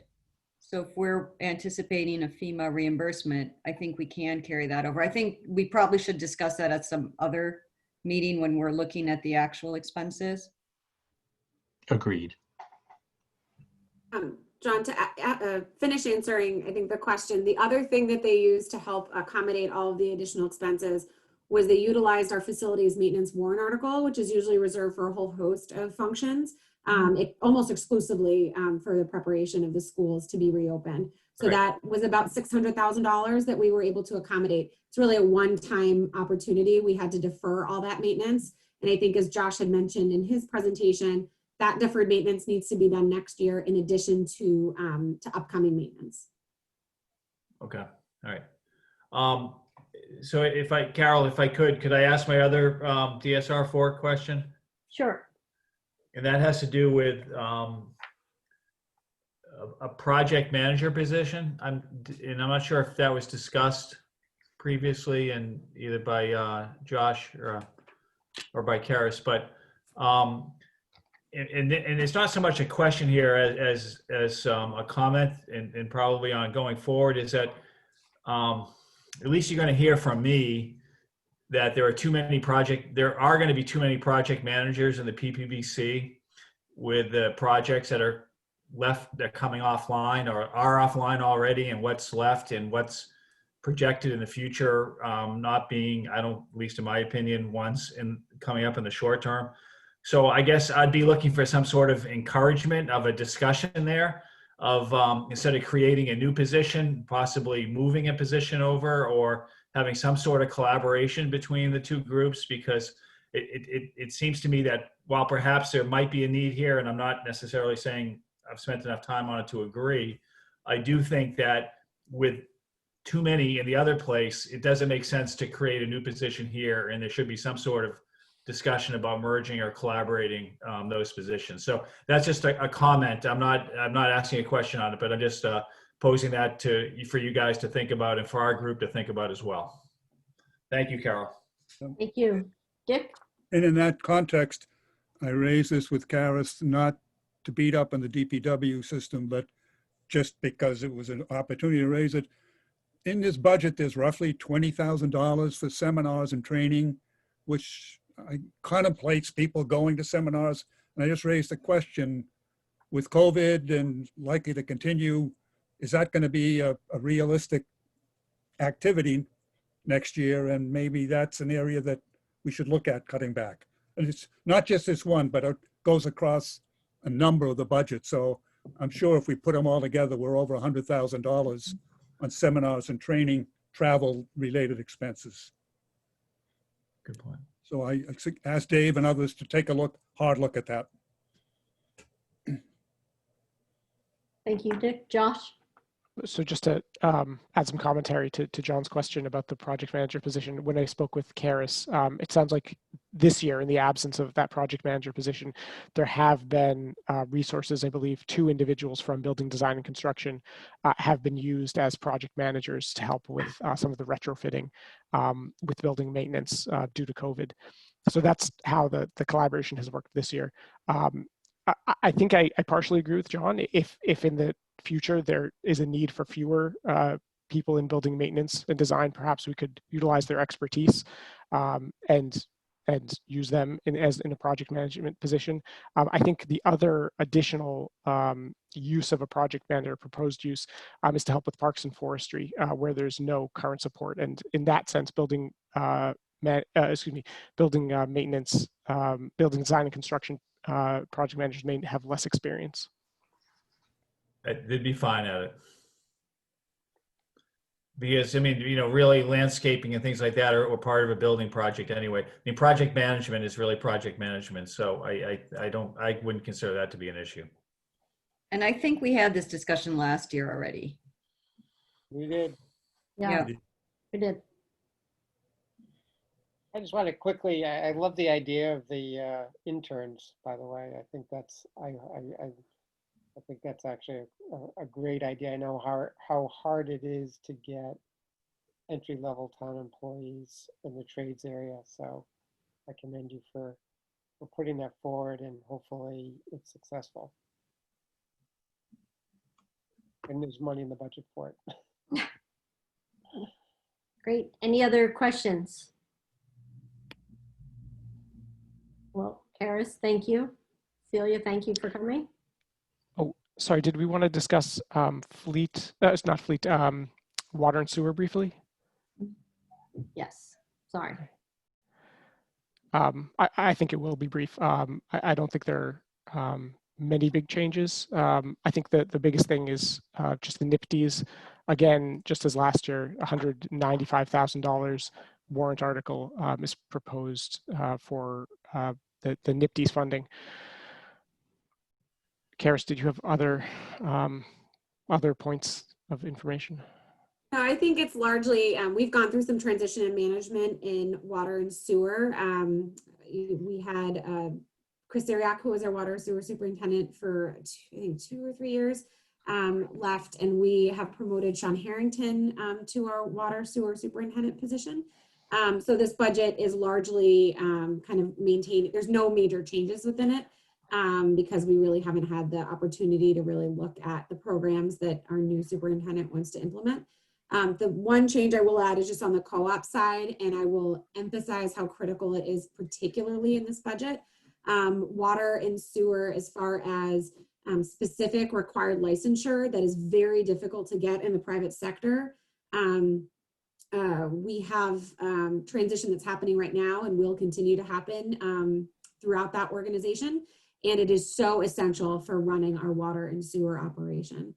[SPEAKER 6] So if we're anticipating a FEMA reimbursement, I think we can carry that over. I think we probably should discuss that at some other meeting when we're looking at the actual expenses.
[SPEAKER 7] Agreed.
[SPEAKER 10] John, to finish answering, I think the question, the other thing that they used to help accommodate all of the additional expenses was they utilized our facilities maintenance warrant article, which is usually reserved for a whole host of functions, almost exclusively for the preparation of the schools to be reopened. So that was about $600,000 that we were able to accommodate. It's really a one-time opportunity. We had to defer all that maintenance. And I think as Josh had mentioned in his presentation, that deferred maintenance needs to be done next year in addition to upcoming maintenance.
[SPEAKER 3] Okay, all right. So Carol, if I could I ask my other DSR 4 question?
[SPEAKER 1] Sure.
[SPEAKER 3] And that has to do with a project manager position. I'm not sure if that was discussed previously and either by Josh or by Karis, but and it's not so much a question here as a comment and probably on going forward is that at least you're going to hear from me that there are going to be too many project managers in the PPBC with the projects that are coming offline or are offline already, and what's left and what's projected in the future not being, at least in my opinion, coming up in the short term. So I guess I'd be looking for some sort of encouragement of a discussion there of instead of creating a new position, possibly moving a position over or having some sort of collaboration between the two groups, because it seems to me that while perhaps there might be a need here, and I'm not necessarily saying I've spent enough time on it to agree, I do think that with too many in the other place, it doesn't make sense to create a new position here, and there should be some sort of discussion about merging or collaborating those positions. So that's just a comment. I'm not asking a question on it, but I'm just posing that for you guys to think about and for our group to think about as well. Thank you, Carol.
[SPEAKER 1] Thank you. Dick?
[SPEAKER 11] And in that context, I raise this with Karis, not to beat up on the DPW system, but just because it was an opportunity to raise it. In this budget, there's roughly $20,000 for seminars and training, which contemplates people going to seminars. And I just raised the question, with COVID and likely to continue, is that going to be a realistic activity next year? And maybe that's an area that we should look at cutting back. And it's not just this one, but it goes across a number of the budgets. So I'm sure if we put them all together, we're over $100,000 on seminars and training, travel related expenses.
[SPEAKER 3] Good point.
[SPEAKER 11] So I asked Dave and others to take a hard look at that.
[SPEAKER 1] Thank you, Dick. Josh?
[SPEAKER 2] So just to add some commentary to John's question about the project manager position, when I spoke with Karis, it sounds like this year, in the absence of that project manager position, there have been resources. I believe 2 individuals from building design and construction have been used as project managers to help with some of the retrofitting with building maintenance due to COVID. So that's how the collaboration has worked this year. I think I partially agree with John. If in the future there is a need for fewer people in building maintenance and design, perhaps we could utilize their expertise and use them in a project management position. I think the other additional use of a project manager, proposed use, is to help with parks and forestry, where there's no current support, and in that sense, building maintenance, building design and construction project managers may have less experience.
[SPEAKER 3] They'd be fine at it. Because, I mean, really landscaping and things like that are part of a building project anyway. I mean, project management is really project management. So I wouldn't consider that to be an issue.
[SPEAKER 6] And I think we had this discussion last year already.
[SPEAKER 14] We did.
[SPEAKER 1] Yeah, we did.
[SPEAKER 14] I just want to quickly, I love the idea of the interns, by the way. I think that's, I think that's actually a great idea. I know how hard it is to get entry-level town employees in the trades area. So I commend you for putting that forward, and hopefully it's successful. And there's money in the budget for it.
[SPEAKER 1] Great. Any other questions? Well, Karis, thank you. Celia, thank you for coming.
[SPEAKER 2] Sorry, did we want to discuss water and sewer briefly?
[SPEAKER 1] Yes, sorry.
[SPEAKER 2] I think it will be brief. I don't think there are many big changes. I think that the biggest thing is just the NIPTs. Again, just as last year, $195,000 warrant article is proposed for the NIPTs funding. Karis, did you have other points of information?
[SPEAKER 10] No, I think it's largely, we've gone through some transition in management in water and sewer. We had Chris Ariak, who was our water sewer superintendent for, I think, 2 or 3 years, left, and we have promoted Sean Harrington to our water sewer superintendent position. So this budget is largely kind of maintained. There's no major changes within it. Because we really haven't had the opportunity to really look at the programs that our new superintendent wants to implement. The one change I will add is just on the co-op side, and I will emphasize how critical it is, particularly in this budget. Water and sewer, as far as specific required licensure, that is very difficult to get in the private sector. We have transition that's happening right now and will continue to happen throughout that organization. And it is so essential for running our water and sewer operation.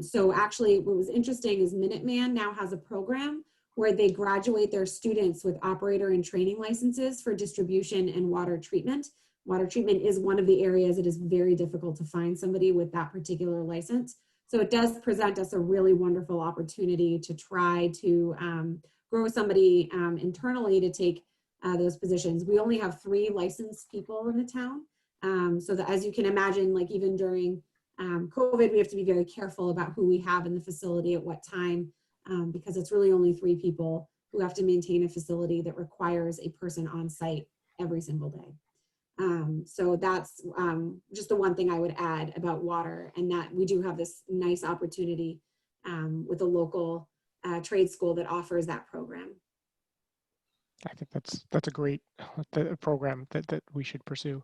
[SPEAKER 10] So actually what was interesting is Minuteman now has a program where they graduate their students with operator and training licenses for distribution and water treatment. Water treatment is one of the areas it is very difficult to find somebody with that particular license. So it does present us a really wonderful opportunity to try to grow somebody internally to take those positions. We only have 3 licensed people in the town. So that, as you can imagine, like even during COVID, we have to be very careful about who we have in the facility at what time, because it's really only 3 people who have to maintain a facility that requires a person on site every single day. So that's just the one thing I would add about water, and that we do have this nice opportunity with a local trade school that offers that program.
[SPEAKER 2] I think that's a great program that we should pursue.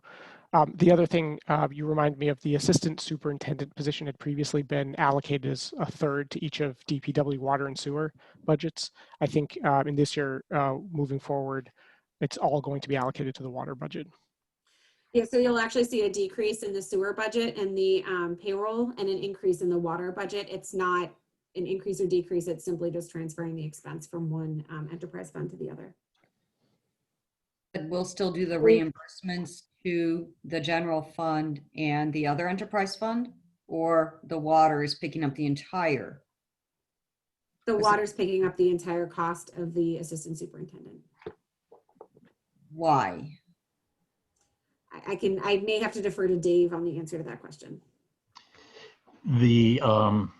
[SPEAKER 2] The other thing, you remind me of the assistant superintendent position had previously been allocated as a third to each of DPW water and sewer budgets. I think in this year, moving forward, it's all going to be allocated to the water budget.
[SPEAKER 10] Yeah, so you'll actually see a decrease in the sewer budget and the payroll and an increase in the water budget. It's not an increase or decrease, it's simply just transferring the expense from one enterprise fund to the other.
[SPEAKER 6] But we'll still do the reimbursements to the general fund and the other enterprise fund, or the water is picking up the entire?
[SPEAKER 10] The water's picking up the entire cost of the assistant superintendent.
[SPEAKER 6] Why?
[SPEAKER 10] I may have to defer to Dave on the answer to that question.
[SPEAKER 7] The, I'm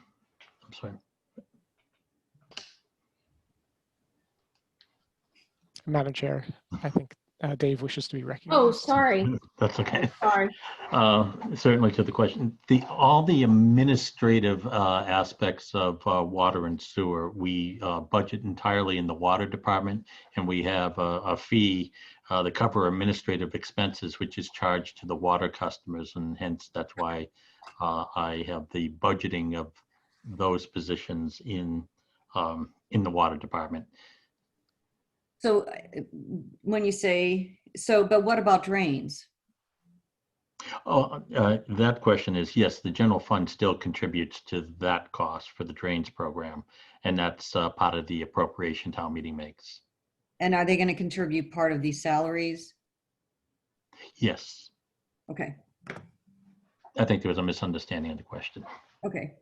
[SPEAKER 7] sorry.
[SPEAKER 2] Madam Chair, I think Dave wishes to be recognized.
[SPEAKER 1] Oh, sorry.
[SPEAKER 7] That's okay.
[SPEAKER 1] Sorry.
[SPEAKER 7] Certainly to the question. All the administrative aspects of water and sewer, we budget entirely in the water department, and we have a fee to cover administrative expenses, which is charged to the water customers, and hence that's why I have the budgeting of those positions in the water department.
[SPEAKER 6] So when you say, but what about drains?
[SPEAKER 7] Oh, that question is, yes, the general fund still contributes to that cost for the drains program, and that's part of the appropriation town meeting makes.
[SPEAKER 6] And are they going to contribute part of these salaries?
[SPEAKER 7] Yes.
[SPEAKER 6] Okay.
[SPEAKER 7] I think there was a misunderstanding of the question.
[SPEAKER 6] Okay.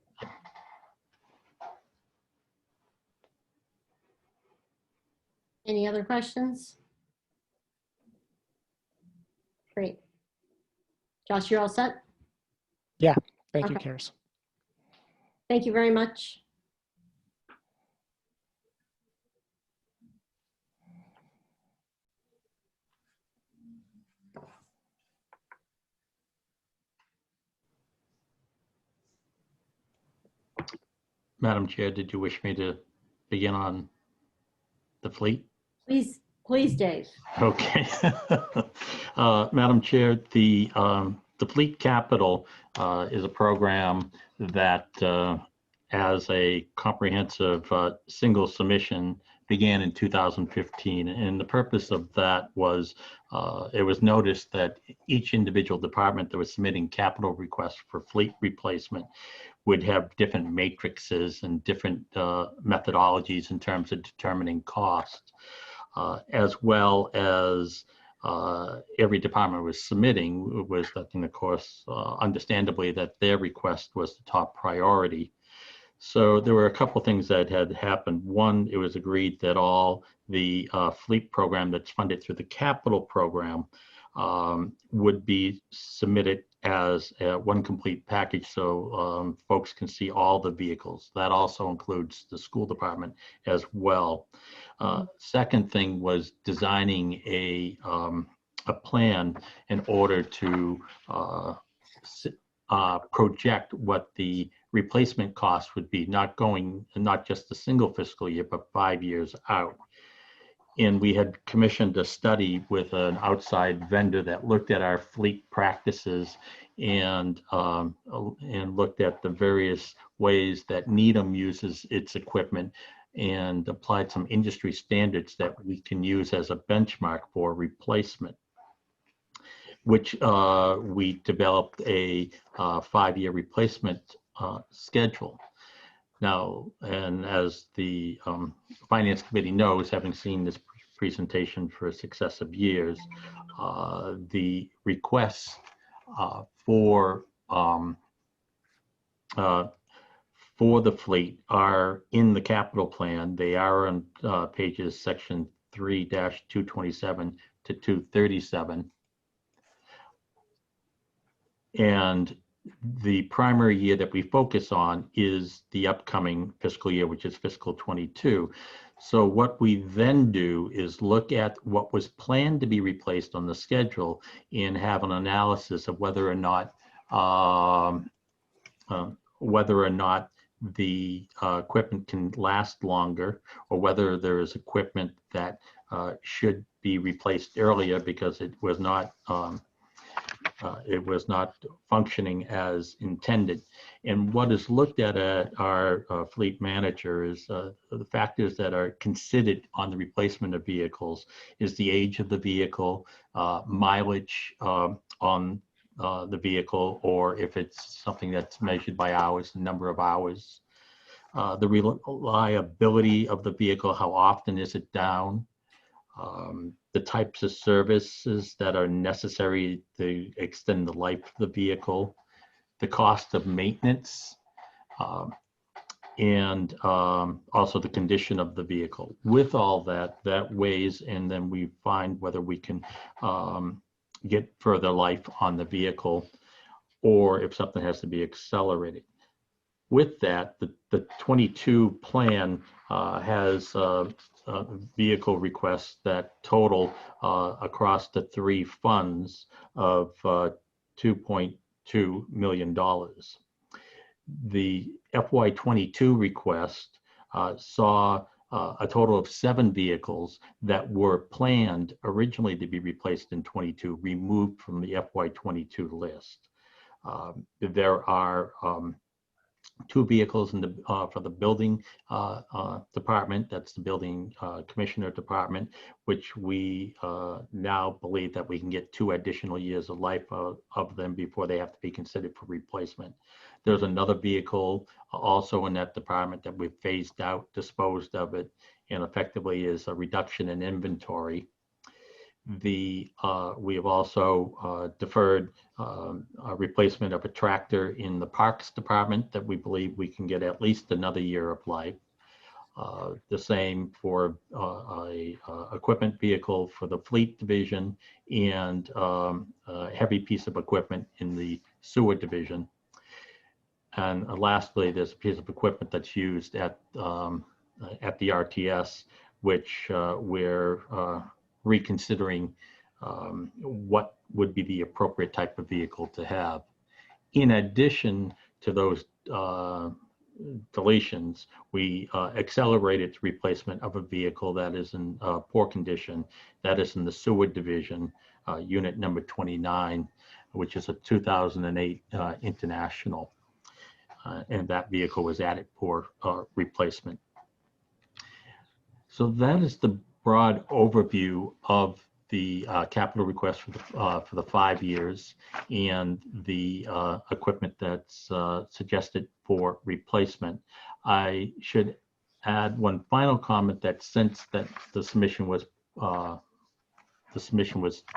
[SPEAKER 1] Any other questions? Great. Josh, you're all set?
[SPEAKER 2] Yeah, thank you,
[SPEAKER 1] Okay.
[SPEAKER 2] Karis.
[SPEAKER 1] Thank you very much.
[SPEAKER 7] Madam Chair, did you wish me to begin on the fleet?
[SPEAKER 1] Please, Dave.
[SPEAKER 7] Okay. Madam Chair, the Fleet Capital is a program that as a comprehensive single submission began in 2015. And the purpose of that was it was noticed that each individual department that was submitting capital requests for fleet replacement would have different matrices and different methodologies in terms of determining costs, as well as every department was submitting was letting, of course, understandably that their request was the top priority. So there were a couple things that had happened. One, it was agreed that all the fleet program that's funded through the capital program would be submitted as one complete package, so folks can see all the vehicles. That also includes the school department as well. Second thing was designing a plan in order to project what the replacement cost would be, not just a single fiscal year, but 5 years out. And we had commissioned a study with an outside vendor that looked at our fleet practices and looked at the various ways that Needham uses its equipment and applied some industry standards that we can use as a benchmark for replacement, which we developed a 5-year replacement schedule. Now, and as the Finance Committee knows, having seen this presentation for successive years, the requests for the fleet are in the capital plan. They are on pages section 3-227 to 237. And the primary year that we focus on is the upcoming fiscal year, which is fiscal 22. So what we then do is look at what was planned to be replaced on the schedule and have an analysis of whether or not the equipment can last longer, or whether there is equipment that should be replaced earlier because it was not functioning as intended. And what is looked at our fleet manager is the factors that are considered on the replacement of vehicles is the age of the vehicle, mileage on the vehicle, or if it's something that's measured by hours, the number of hours, the reliability of the vehicle, how often is it down, the types of services that are necessary to extend the life of the vehicle, the cost of maintenance, and also the condition of the vehicle. With all that weighs, and then we find whether we can get further life on the vehicle, or if something has to be accelerated. With that, the 22 plan has vehicle requests that total across the three funds of $2.2 million. The FY22 request saw a total of 7 vehicles that were planned originally to be replaced in 22, removed from the FY22 list. There are 2 vehicles in the for the building department. That's the building commissioner department, which we now believe that we can get 2 additional years of life of them before they have to be considered for replacement. There's another vehicle also in that department that we've phased out, disposed of it, and effectively is a reduction in inventory. We have also deferred a replacement of a tractor in the parks department that we believe we can get at least another year of life. The same for a equipment vehicle for the fleet division, and a heavy piece of equipment in the sewer division. And lastly, there's a piece of equipment that's used at the RTS, which we're reconsidering what would be the appropriate type of vehicle to have. In addition to those deletions, we accelerated the replacement of a vehicle that is in poor condition, that is in the sewer division, unit number 29, which is a 2008 International. And that vehicle was added for replacement. So that is the broad overview of the capital request for the 5 years and the equipment that's suggested for replacement. I should add one final comment, that since that the submission was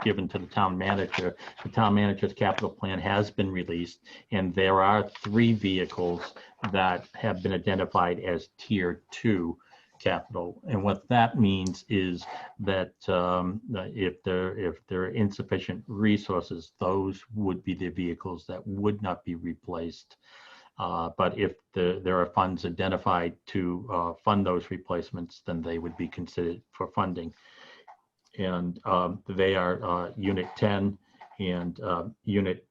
[SPEAKER 7] given to the town manager's capital plan has been released, and there are 3 vehicles that have been identified as tier 2 capital. And what that means is that if there are insufficient resources, those would be the vehicles that would not be replaced. But if there are funds identified to fund those replacements, then they would be considered for funding. And they are Unit 10 and Unit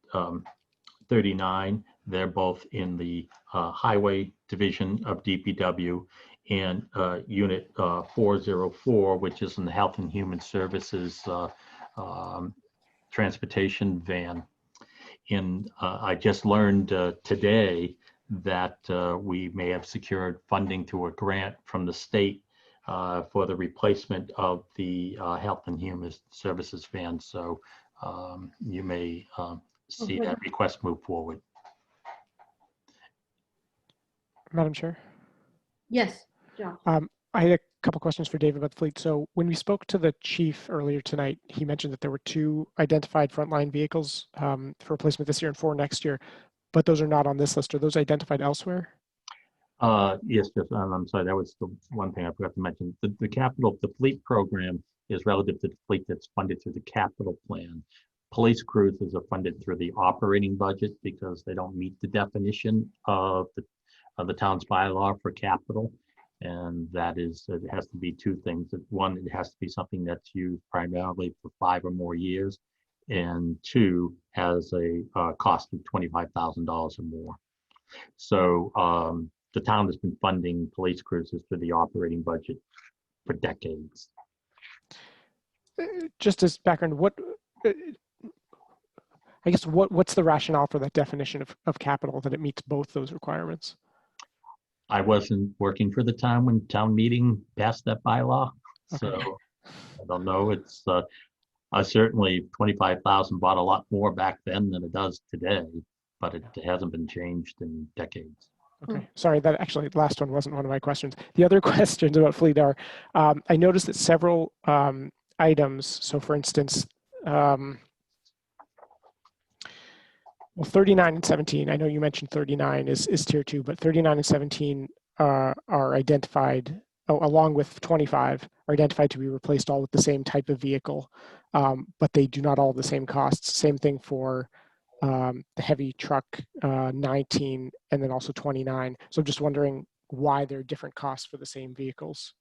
[SPEAKER 7] 39. They're both in the Highway Division of DPW, and Unit 404, which is in the Health and Human Services transportation van. And I just learned today that we may have secured funding through a grant from the state for the replacement of the Health and Human Services van. So you may see that request move forward.
[SPEAKER 2] Madam Chair?
[SPEAKER 1] Yes, John.
[SPEAKER 2] I had a couple questions for Dave about the fleet. So when we spoke to the chief earlier tonight, he mentioned that there were 2 identified frontline vehicles for replacement this year and 4 next year, but those are not on this list. Are those identified elsewhere?
[SPEAKER 7] Yes, I'm sorry, that was the one thing I forgot to mention. The fleet program is relative to the fleet that's funded through the capital plan. Police cruisers are funded through the operating budget because they don't meet the definition of the town's bylaw for capital. And that is, it has to be 2 things. One, it has to be something that's used primarily for 5 or more years. And 2, has a cost of $25,000 or more. So the town has been funding police cruisers through the operating budget for decades.
[SPEAKER 2] Just as background, I guess what's the rationale for that definition of capital, that it meets both those requirements?
[SPEAKER 7] I wasn't working for the town when town meeting passed that bylaw, so
[SPEAKER 2] Okay.
[SPEAKER 7] I don't know. It's certainly 25,000 bought a lot more back then than it does today, but it hasn't been changed in decades.
[SPEAKER 2] Okay, sorry, that actually last one wasn't one of my questions. The other questions about fleet are, I noticed that several items, so for instance, well, 39 and 17, I know you mentioned 39 is tier 2, but 39 and 17 are identified, along with 25, are identified to be replaced all with the same type of vehicle, but they do not all have the same costs. Same thing for the heavy truck 19 and then also 29. So I'm just wondering why there are different costs for the same vehicles.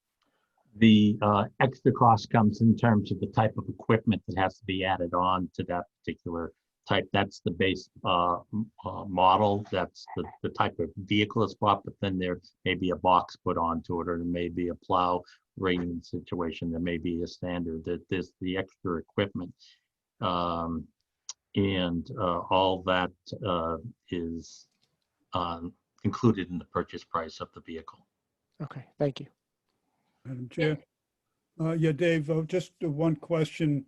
[SPEAKER 7] The extra cost comes in terms of the type of equipment that has to be added on to that particular type. That's the base model. That's the type of vehicle it's bought, but then there may be a box put onto it, or there may be a plow rating situation. There may be a standard that there's the extra equipment. And all that is included in the purchase price of the vehicle.
[SPEAKER 2] Okay, thank you.
[SPEAKER 11] Madam Chair. Yeah, Dave, just one question.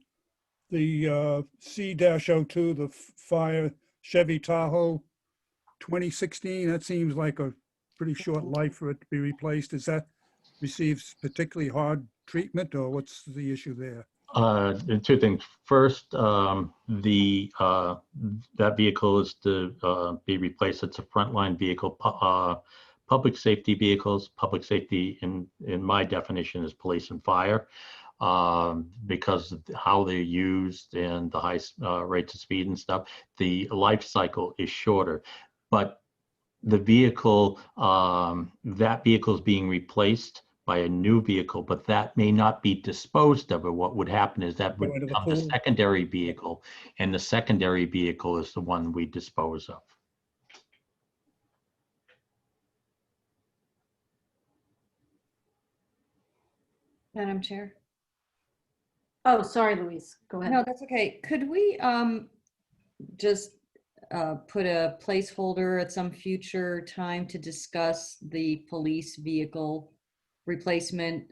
[SPEAKER 11] The C-02, the fire Chevy Tahoe 2016, that seems like a pretty short life for it to be replaced. Is that receives particularly hard treatment, or what's the issue there?
[SPEAKER 7] Two things. First, that vehicle is to be replaced. It's a frontline vehicle. Public safety vehicles, public safety in my definition is police and fire, because of how they're used and the high rates of speed and stuff. The life cycle is shorter, but the vehicle, that vehicle is being replaced by a new vehicle, but that may not be disposed of. Or what would happen is that would become the secondary vehicle, and the secondary vehicle is the one we dispose of.
[SPEAKER 6] Madam Chair?
[SPEAKER 1] Oh, sorry, Louise, go ahead.
[SPEAKER 6] No, that's okay. Could we just put a placeholder at some future time to discuss the police vehicle replacement?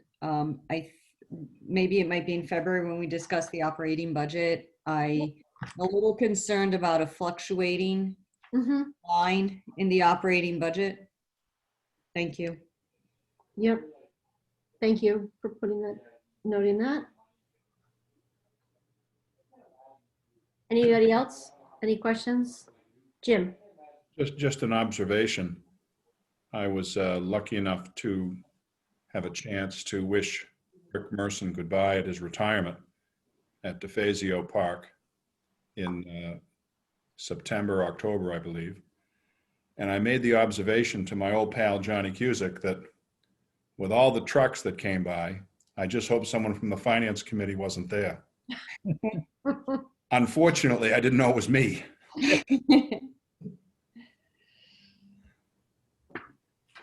[SPEAKER 6] Maybe it might be in February when we discuss the operating budget. I'm a little concerned about a fluctuating line in the operating budget. Thank you.
[SPEAKER 1] Yep. Thank you for putting that note in that. Anybody else? Any questions? Jim?
[SPEAKER 8] Just an observation. I was lucky enough to have a chance to wish Rick Merson goodbye at his retirement at DeFazio Park in September, October, I believe. And I made the observation to my old pal, Johnny Cusick, that with all the trucks that came by, I just hope someone from the finance committee wasn't there. Unfortunately, I didn't know it was me.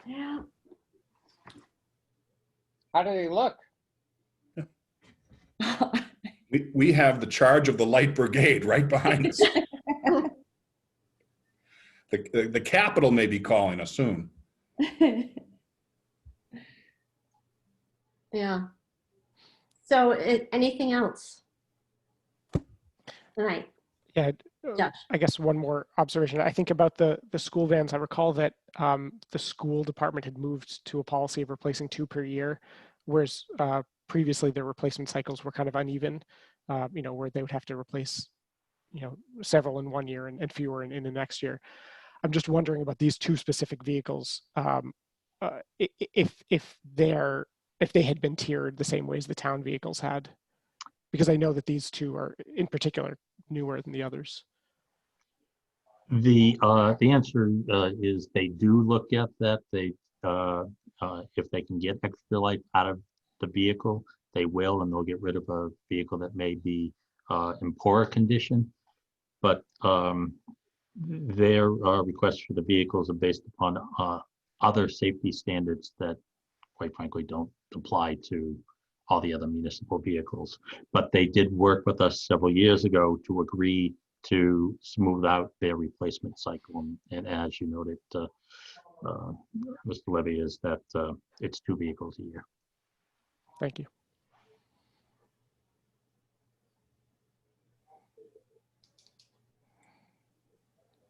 [SPEAKER 1] Yeah.
[SPEAKER 14] How do they look?
[SPEAKER 8] We have the charge of the light brigade right behind us. The Capitol may be calling us soon.
[SPEAKER 1] Yeah. So anything else? All right.
[SPEAKER 2] Yeah,
[SPEAKER 1] Josh.
[SPEAKER 2] I guess one more observation. I think about the school vans. I recall that the school department had moved to a policy of replacing 2 per year, whereas previously their replacement cycles were kind of uneven, where they would have to replace, several in 1 year and fewer in the next year. I'm just wondering about these 2 specific vehicles, if they had been tiered the same way as the town vehicles had, because I know that these 2 are in particular newer than the others.
[SPEAKER 7] The answer is they do look at that. They if they can get extra life out of the vehicle, they will, and they'll get rid of a vehicle that may be in poorer condition. But their requests for the vehicles are based upon other safety standards that, quite frankly, don't apply to all the other municipal vehicles. But they did work with us several years ago to agree to smooth out their replacement cycle. And as you noted, Mr. Levy, is that it's 2 vehicles a year.
[SPEAKER 2] Thank you.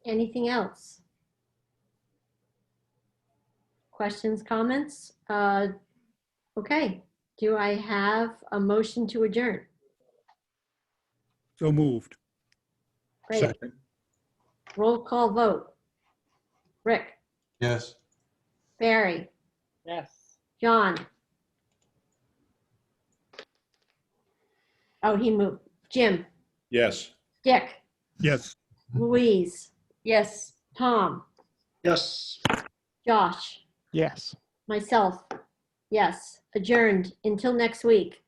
[SPEAKER 1] Anything else? Questions, comments? Okay, do I have a motion to adjourn?
[SPEAKER 11] So moved.
[SPEAKER 1] Great.
[SPEAKER 11] Second.
[SPEAKER 1] Roll call vote. Rick,
[SPEAKER 4] Yes.
[SPEAKER 1] Barry,
[SPEAKER 14] Yes.
[SPEAKER 1] John. Oh, he moved. Jim,
[SPEAKER 8] Yes.
[SPEAKER 1] Dick,
[SPEAKER 11] Yes.
[SPEAKER 1] Louise,
[SPEAKER 6] Yes.
[SPEAKER 1] Tom,
[SPEAKER 15] Yes.
[SPEAKER 1] Josh,
[SPEAKER 2] Yes.
[SPEAKER 1] myself. Yes, adjourned until next week.